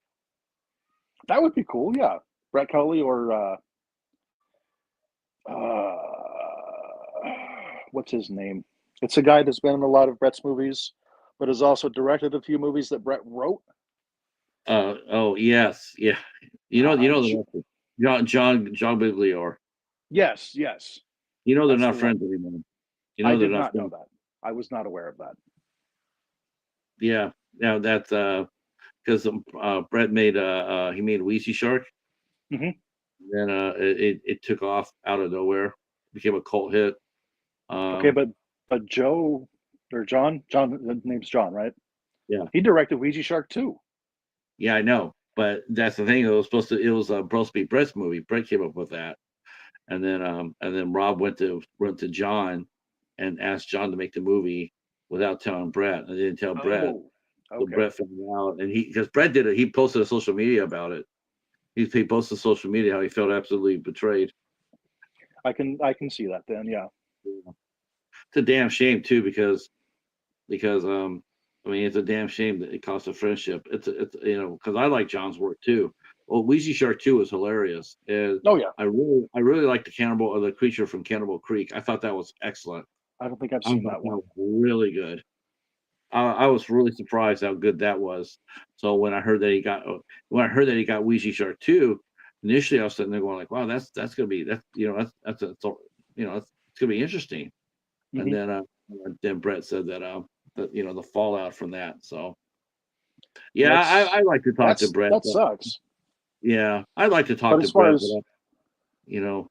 that would be cool. Yeah, Brett Kelly or uh, what's his name? It's a guy that's been in a lot of Brett's movies, but has also directed a few movies that Brett wrote. Oh yes, yeah. You know Sh- the John Biglior. yes, yes, You know they're that's the not one. friends anymore. You I know they're did not not know friends. that. I was not aware of that. Yeah. Now that's because Brett made he made Weezy Shark. Hmm. Then it took off out of nowhere, became a cult hit. Okay, Um, but Joe or John, the name's John, right? yeah, He directed Ouija Shark too. yeah, I know, but that's the thing. It was supposed to be Brett's movie. Brett came up with that, and then Rob went to John and asked John to make the movie without telling Brett. I didn't tell Brett. Oh, So okay. Brett found out, and because Brett did it, he posted to social media about it. He posted to social media how he felt absolutely betrayed. I can see that then. Yeah. Yeah. It's a damn shame too, because I mean it's a damn shame that it cost a friendship. It's because I like John's work too. Well, Ouija Shark 2 was hilarious, and Oh yeah. I really liked the cannibal or the creature from Cannibal Creek. I thought that was excellent. I don't think I've I seen thought that that one. was really good. I was really surprised how good that was. So when I heard that he got Ouija Shark 2, initially I was sitting there going like, wow, that's gonna be that's it's gonna be interesting. And Hmm. then Brett said that the fallout from that. So Well, yeah, I like to talk to Brett, that but sucks. yeah, I'd like to talk But to as far Brett, as you know,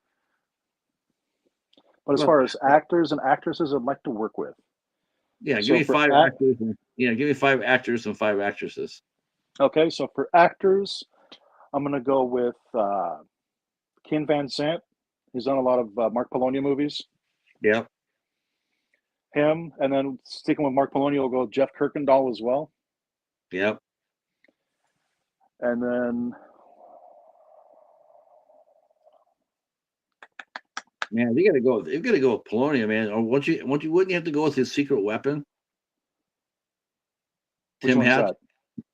but as well, far as actors and actresses, I'd like to work with. yeah, So for act, give me 5 actors and 5 actresses. okay, so for actors, I'm gonna go with Ken Van Sant. He's done a lot of Mark Polonia movies. Yep, Him, and then sticking with Mark Polonia, we'll go with Jeff Kirkendall as well. yep. And then Man, they gotta go. They've got to go with Polonia, man. Or wouldn't you have to go with his secret weapon, which Tim one's Hatch? that?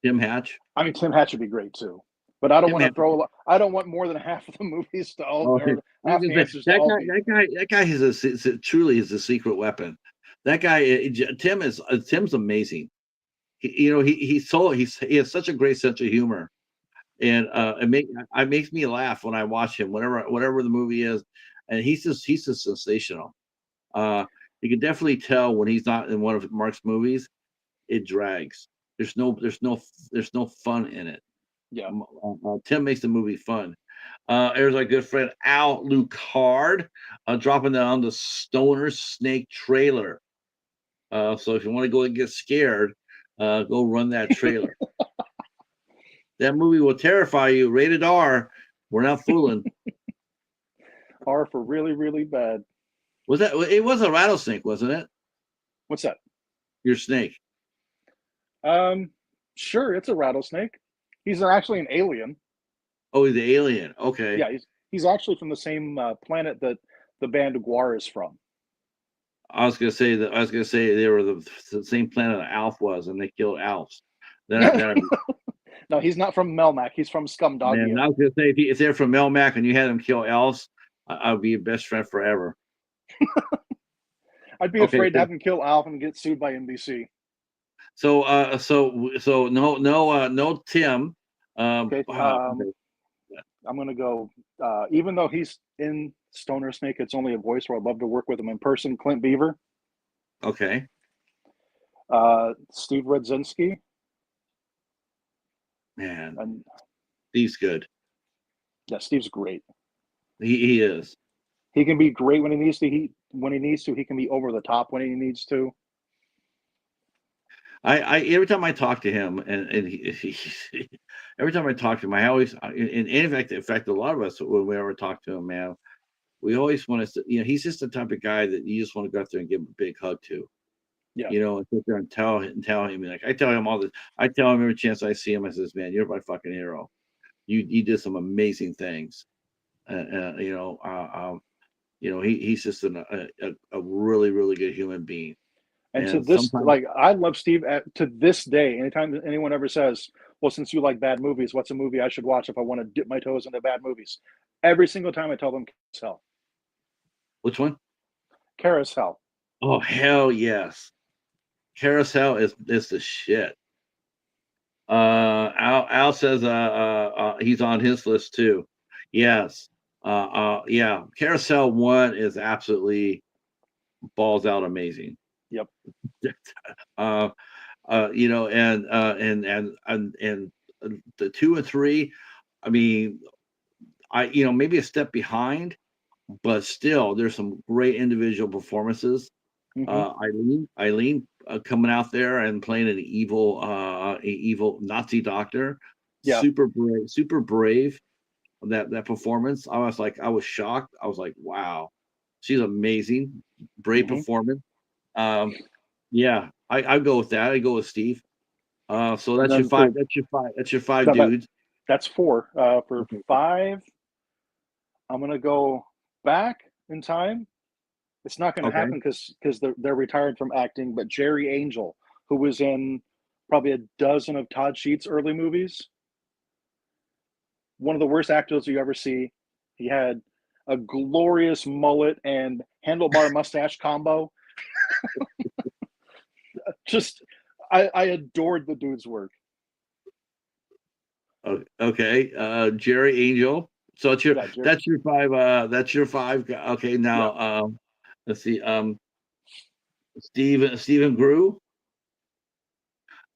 Tim Hatch. I mean, Tim Hatch would be great too. But I don't Tim want to Hatch. throw a lot. I don't want more than half of the movies to all, Oh, or I was half gonna the say answers to all be. that guy truly is a secret weapon. That guy, Tim's amazing. He has such a great sense of humor, and it makes me laugh when I watch him. Whatever the movie is, and he's just sensational. Uh, you can definitely tell when he's not in one of Mark's movies. It drags. There's no fun in it. Yeah. Tim makes the movie fun. There's our good friend Al Lucard dropping that on the Stoner Snake trailer. So if you want to go and get scared, go run that trailer. That movie will terrify you. Rated R. We're not fooling. R for really, really bad. Was that? It was a rattlesnake, wasn't it? What's that? Your snake. Um, sure, it's a rattlesnake. He's actually an alien. Oh, the alien. Okay. Yeah, he's actually from the same planet that the band Guar is from. I was gonna say they were the same planet that Alf was, and they killed Alfs. Then No, he's not from Melmac. He's from man, Scumdogia. I was gonna say if they're from Melmac and you had them kill Elves, I would be your best friend forever. I'd be Okay, afraid to have him kill Alf and get sued by NBC. so no Tim. Okay, Okay, I'm gonna go. Even though he's in Stoner Snake, it's only a voice. Where I'd love to work with him in person. Clint Beaver, okay, Steve Rudzinski, man, and he's good. yeah, Steve's great. He is. He can be great when he needs to. When he needs to, he can be over the top when he needs to. I every time I talk to him, every time I talk to him, I always, and in fact, a lot of us when we ever talk to him, man, we always want to, he's just the type of guy that you just want to go out there and give him a big hug to. Yeah, And sit there and tell him like I tell him all this. I tell him every chance I see him, I says, "Man, you're my fucking hero. you did some amazing things. He's just a really really good human being. And to And this, sometimes, like, I love Steve to this day. Anytime anyone ever says, "Well, since you like bad movies, what's a movie I should watch if I want to dip my toes into bad movies?" Every single time I tell them Carousel. which one? Carousel. Oh hell yes, Carousel is the shit. Al says he's on his list too. Yes. Yeah. Carousel 1 is absolutely balls out amazing. Yep. uh and the 2 and 3, I mean, maybe a step behind, but still there's some great individual performances. Hmm. Eileen coming out there and playing an evil Nazi doctor, Yeah. super brave. That performance, I was shocked. I was like, wow, she's amazing, brave Hmm. performance. Um, yeah, I go with that. I go with Steve. So And that's your then five. for That's your five no, dudes. that's four. For Okay. five, I'm gonna go back in time. It's not going to Okay. happen because they're retired from acting. But Jerry Angel, who was in probably a dozen of Todd Sheets' early movies, one of the worst actors you ever see. He had a glorious mullet and handlebar mustache combo. Just, I adored the dude's work. Okay. Jerry Angel. So Yeah, Jerry. that's your five. That's your five. Okay. Yeah. Now, let's see. Stephen Grew.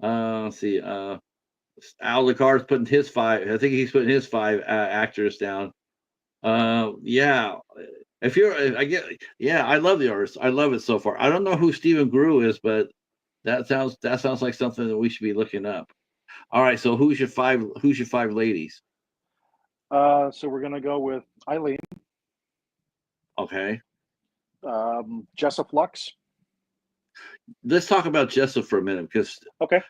Let's see. Al Lacar's putting his five. I think he's putting his five actors down. Yeah. If you're, I get, yeah, I love the artist. I love it so far. I don't know who Stephen Grew is, but that sounds like something that we should be looking up. All right. So who's your five? Who's your five ladies? So we're gonna go with Eileen, Okay. Jessa Flux. Let's talk about Jessa for a minute because Okay.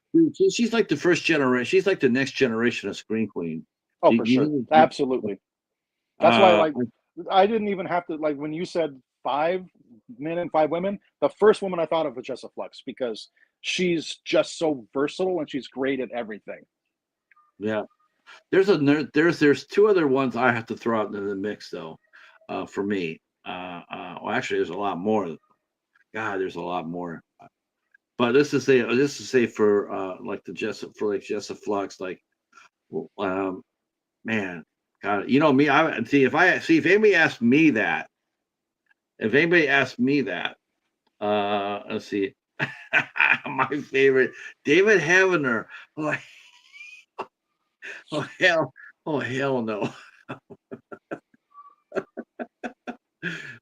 she's like the first generation. She's like the next generation of Screen Queen. Oh, Do for you sure. think? Absolutely. That's why, Uh, like, I didn't even have to, like, when you said five men and five women, the first woman I thought of was Jessa Flux because she's just so versatile and she's great at everything. yeah. There's two other ones I have to throw out into the mix though, for me. Well, actually, there's a lot more. God, there's a lot more. But this is say for like Jessa Flux, like, um, man, God, me. I see if anybody asked me that, let's see, my favorite, David Havener. Oh, oh hell, oh hell no.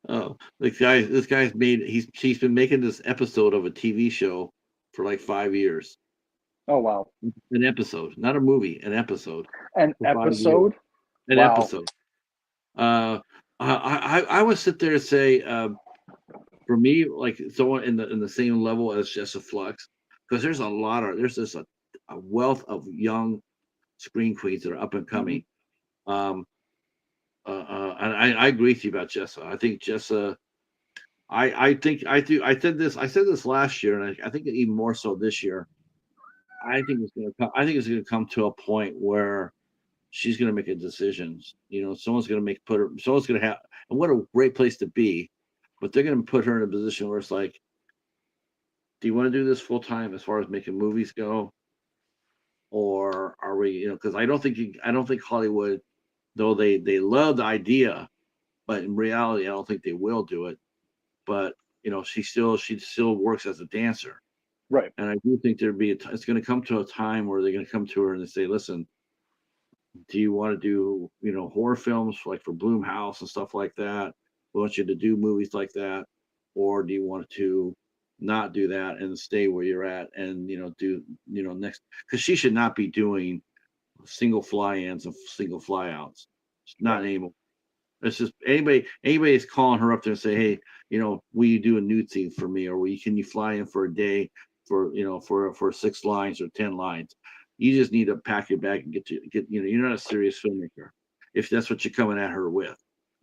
Oh, this guy's he's been making this episode of a TV show for like 5 years. Oh, wow. An episode, not a movie, an episode An for 5 years. episode? An Wow. episode. Uh, I would sit there and say, for me, like someone in the same level as Jessa Flux, because there's just a wealth of young screen queens that are up and Hmm. coming. Um, and I agree with you about Jessa. I think Jessa. I think I do. I said this last year, and I think even more so this year. I think it's going to come to a point where she's going to make a decision. Someone's going to someone's going to have, and what a great place to be. But they're going to put her in a position where it's like, do you want to do this full time as far as making movies go, or are we? Because I don't think Hollywood, though they love the idea, but in reality, I don't think they will do it. But she still works as a dancer, Right. and I do think it's going to come to a time where they're going to come to her and they say, listen, do you want to do horror films like for Bloomhouse and stuff like that? We want you to do movies like that, or do you want to not do that and stay where you're at and do next, because she should not be doing single fly-ins and single fly-outs. It's not Right. anymore. It's just anybody is calling her up there and say, hey, will you do a nude scene for me, or can you fly in for a day for for 6 lines or 10 lines? You just need to pack your bag and get. You're not a serious filmmaker if that's what you're coming at her with,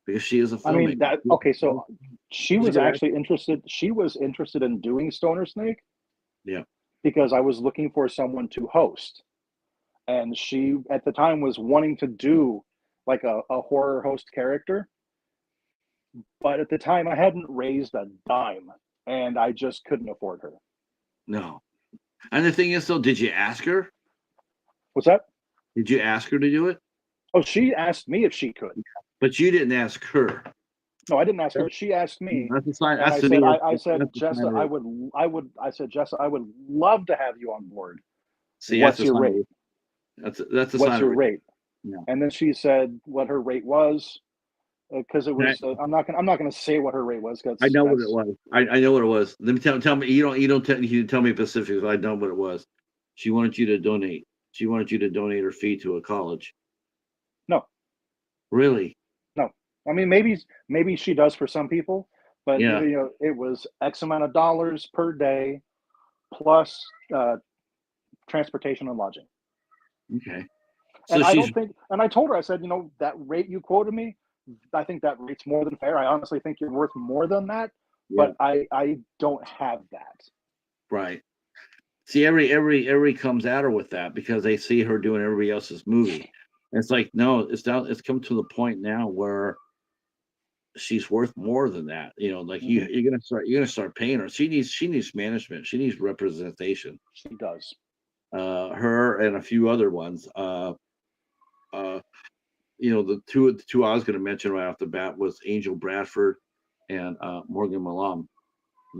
because she is a I mean, filmmaker. okay, so she She's a was good actually interested. She was interested in doing Stoner Snake Yeah. because I was looking for someone to host. And she, at the time, was wanting to do like a horror host character. But at the time, I hadn't raised a dime and I just couldn't afford her. No. And the thing is, though, did you ask her? What's that? Did you ask her to do it? Oh, she asked me if she could. But you didn't ask her. No, I didn't ask her. She asked me, That's a sign. and That's to me. I said, That's a sign Jessa, I said, Jessa, I would love to have you on board. See, What's that's a your sign. rate? That's a What's sign. your rate? Yeah. And then she said what her rate was, because it was. I'm not gonna say what her rate was because I know what it was. I know what it was. Let me tell me. You tell me specifics. I know what it was. She wanted you to donate. She wanted you to donate her fee to a college. No. Really? No. I mean, maybe she does for some people, but Yeah. it was X amount of dollars per day, plus transportation and lodging. Okay. So and I told her, I said, that rate you quoted me, I think that rate's more than fair. I honestly think you're worth more than that, but I don't have that. Right. See, every comes at her with that because they see her doing everybody else's movie. And it's like, no, it's come to the point now where she's worth more than that. Like you're gonna start paying her. She needs management. She needs representation. She does. Her and a few other ones. The two I was going to mention right off the bat was Angel Bradford and Morgan Malum.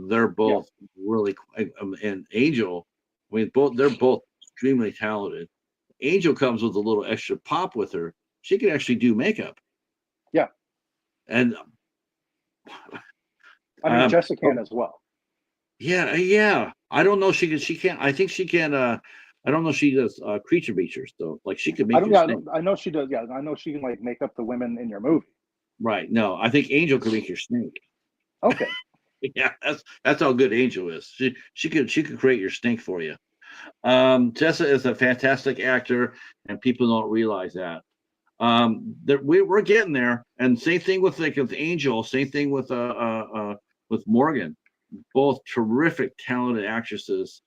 They're both really, and Angel. I mean, they're both extremely talented. Angel comes with a little extra pop with her. She can actually do makeup. Yeah, and I mean, Jessica can as well. Yeah. I don't know. She can't. I think she can. I don't know if she does creature features though. Like she can make. I know she does. Yeah, I know she can like make up the women in your movie. Right. No, I think Angel can make your snake. Okay. Yeah, that's how good Angel is. She could create your snake for you. Jessa is a fantastic actor, and people don't realize that. We're getting there, and same thing with Angel. Same thing with Morgan. Both terrific, talented actresses,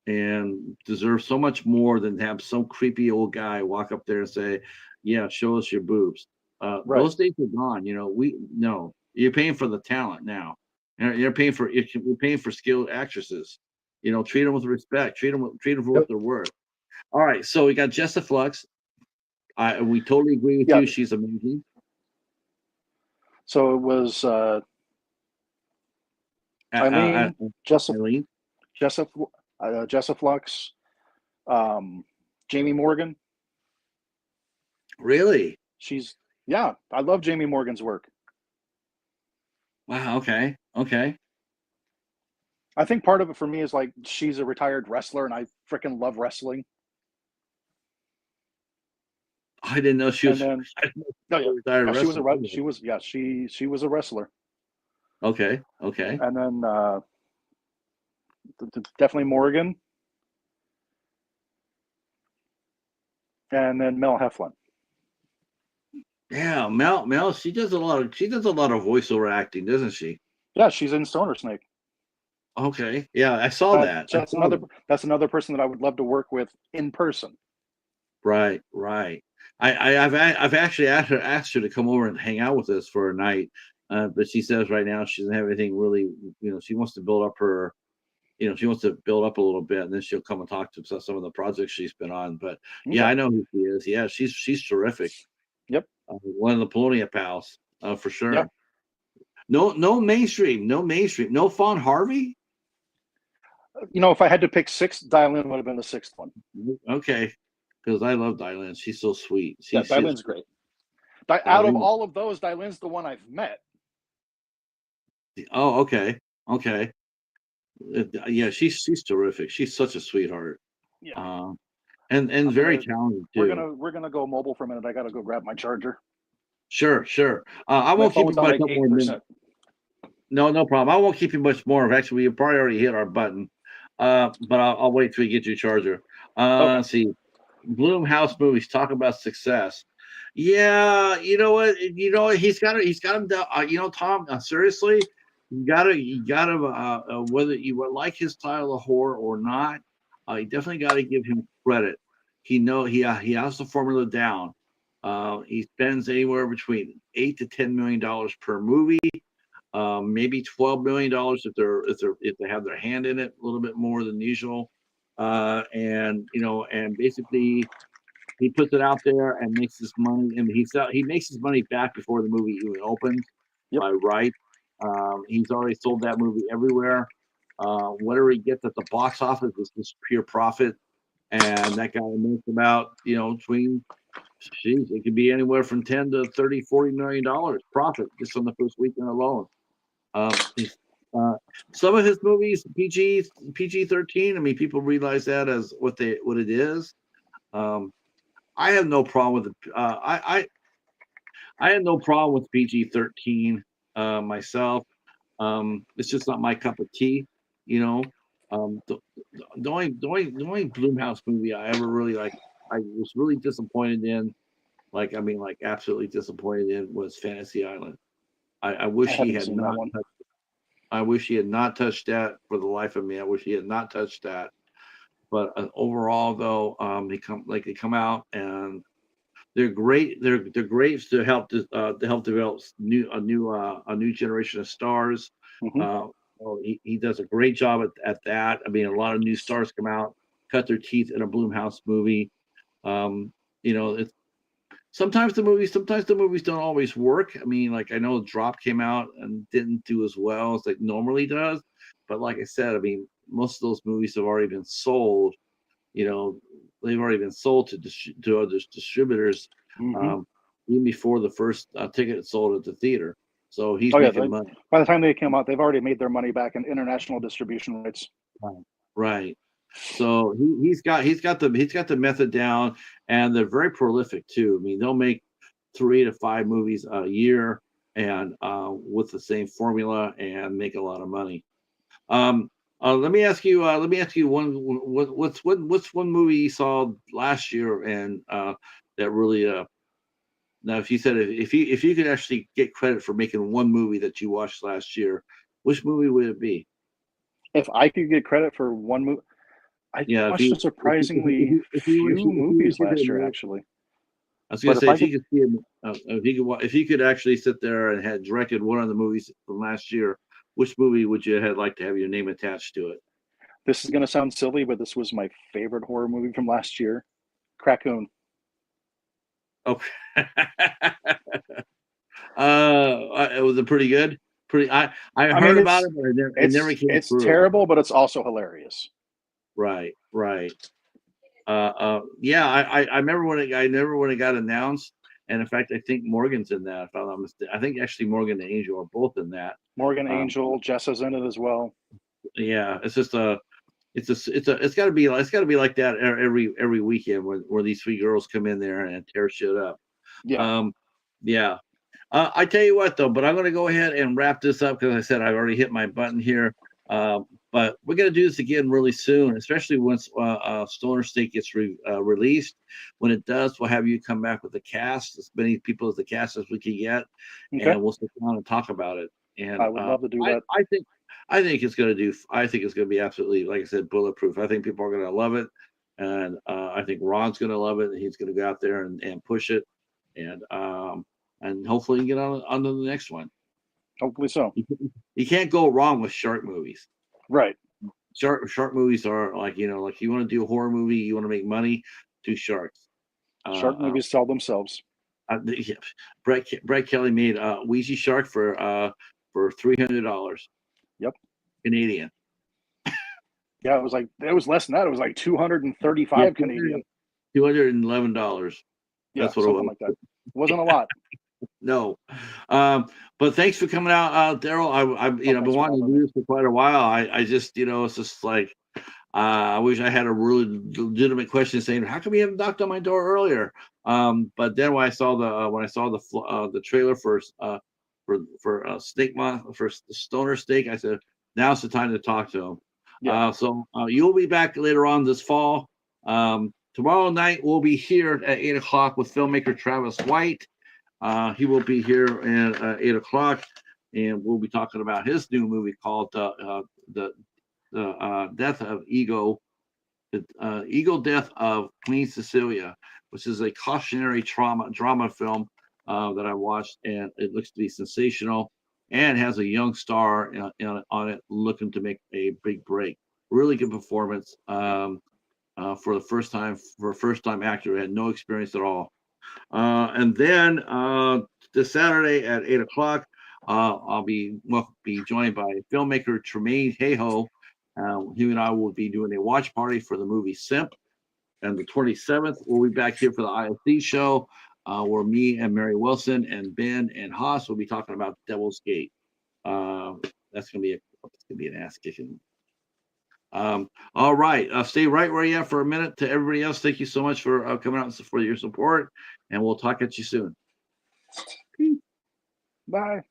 and deserve so much more than to have some creepy old guy walk up there and say, "Yeah, show us your boobs." Right. Those days are gone. You're paying for the talent now. You're paying for skilled actresses. Treat them with respect. Treat them for what they're worth. All right, so we got Jessa Flux. We totally agree with you. She's amazing. So it was Eileen, Jessa Flux, Jamie Morgan. Really? I love Jamie Morgan's work. Wow. Okay. I think part of it for me is like she's a retired wrestler, and I freaking love wrestling. I didn't know she was. She was a wrestler. Okay. And then definitely Morgan, and then Mel Heflin. Yeah, Mel. She does a lot of voiceover acting, doesn't she? Yeah, she's in Stoner Snake. Okay. Yeah, I saw that. That's another person that I would love to work with in person. Right. I've actually asked her to come over and hang out with us for a night, but she says right now she doesn't have anything really. She wants to build up her. She wants to build up a little bit, and then she'll come and talk to some of the projects she's been on. But yeah, I know who she is. Yeah, she's terrific. Yep. One of the Polonia pals, for sure. Yep. No mainstream. No Fawn Harvey. If I had to pick 6, Dialin would have been the 6th one. Okay, because I love Dialin. She's so sweet. Dialin's great. Out of all of those, Dialin's the one I've met. Oh, okay. Yeah, she's terrific. She's such a sweetheart. Yeah. And very talented too. We're gonna go mobile for a minute. I gotta go grab my charger. Sure. I won't keep you much more minutes. No problem. I won't keep you much more. Actually, we probably already hit our button. But I'll wait till you get your charger. Let's see. Bloomhouse movies. Talk about success. Yeah, you know what? He's got him down. Tom. Seriously, you gotta. Whether you would like his style of horror or not, you definitely got to give him credit. He has the formula down. He spends anywhere between $8 to $10 million per movie. Maybe $12 million if they have their hand in it a little bit more than usual. And basically he puts it out there and makes his money. And he makes his money back before the movie even opens Yep. by right. He's already sold that movie everywhere. Whatever he gets at the box office is just pure profit. And that guy makes about, between, geez, it could be anywhere from 10 to 30, $40 million profit just on the first weekend alone. He's, some of his movies PG-13. I mean, people realize that as what it is. I have no problem with it. I had no problem with PG-13 myself. It's just not my cup of tea, you know. The only Bloomhouse movie I ever really I was really disappointed in, like absolutely disappointed in, was Fantasy Island. I I wish he haven't had seen that not. one. I wish he had not touched that for the life of me. I wish he had not touched that. But overall, though, they come out and they're great. They're great to help develop a new generation of stars. Hmm. Uh, he does a great job at that. I mean, a lot of new stars come out, cut their teeth in a Bloomhouse movie. It's sometimes the movies don't always work. I mean, like I know Drop came out and didn't do as well as it normally does, but like I said, I mean, most of those movies have already been sold. You know, they've already been sold to other distributors, Hmm. um, even before the first ticket sold at the theater. So he's Oh yeah, making money. by the time they came out, they've already made their money back in international distribution rights. Right. Right. So he's got the method down, and they're very prolific too. I mean, they'll make 3 to 5 movies a year, and with the same formula, and make a lot of money. Um, let me ask you. What's one movie you saw last year, and that really now if you could actually get credit for making one movie that you watched last year, which movie would it be? If I could get credit for one movie, I Yeah, if watched a you surprisingly few if you were to movies sit there last year, and actually. I was gonna But if say I if you could, could see him, if you could actually sit there and had directed one of the movies from last year, which movie would you have like to have your name attached to it? this is going to sound silly, but this was my favorite horror movie from last year, Crackoon. Okay. It was a pretty good. Pretty. I I heard mean, about it, but it never came it's through. terrible, but it's also hilarious. Right. Right. Yeah. I remember when it got announced, and in fact, I think Morgan's in that. If I'm not mistaken, I think actually Morgan and Angel are both in that. Morgan Um, Angel, Jessa's in it as well. yeah. It's just it's got to be like that every weekend where these 3 girls come in there and tear shit up. Yeah. Um, yeah. I tell you what, though, but I'm going to go ahead and wrap this up because I said I've already hit my button here. But we're going to do this again really soon, especially once Stoner Snake gets released. When it does, we'll have you come back with the cast, as many people as the cast as we can get, Okay. and we'll sit down and talk about it. And I would love to do I, that. I think I think it's going to do. I think it's going to be absolutely, like I said, bulletproof. I think people are going to love it, and I think Ron's going to love it, and he's going to go out there and push it, and hopefully get on to the next one. Hopefully so. You can't go wrong with shark movies. Right. Shark movies are like like you want to do a horror movie, you want to make money, do sharks. Shark Uh, movies sell themselves. yeah, Brett Kelly made Ouija Shark for $300 Yep. Canadian. Yeah, it was less than that. It was like Yeah, 235 Canadian. $211. Yeah, That's what it something was. like that. It wasn't a lot. No, but thanks for coming out, Daryl. I've Oh, been thanks for wanting to having do me. this for quite a while. I just it's just like I wish I had a really legitimate question saying how come you haven't knocked on my door earlier. But then when I saw the trailer for Snake for Stoner Snake, I said now's the time to talk to him. Yeah. So you'll be back later on this fall. Tomorrow night we'll be here at 8 o'clock with filmmaker Travis White. He will be here at 8 o'clock, and we'll be talking about his new movie called the Death of Ego, the Ego Death of Queen Cecilia, which is a cautionary drama film that I watched, and it looks to be sensational and has a young star on it looking to make a big break. Really good performance for a first time actor who had no experience at all. And then this Saturday at 8 o'clock, I'll be joined by filmmaker Tremaine Hayhoe. He and I will be doing a watch party for the movie Simp. And the 27th, we'll be back here for the ISD show, where me and Mary Wilson and Ben and Haas will be talking about Devil's Gate. That's gonna be an ass kicking. All right, stay right where you are for a minute. To everybody else, thank you so much for coming out and for your support, and we'll talk at you soon. Bye.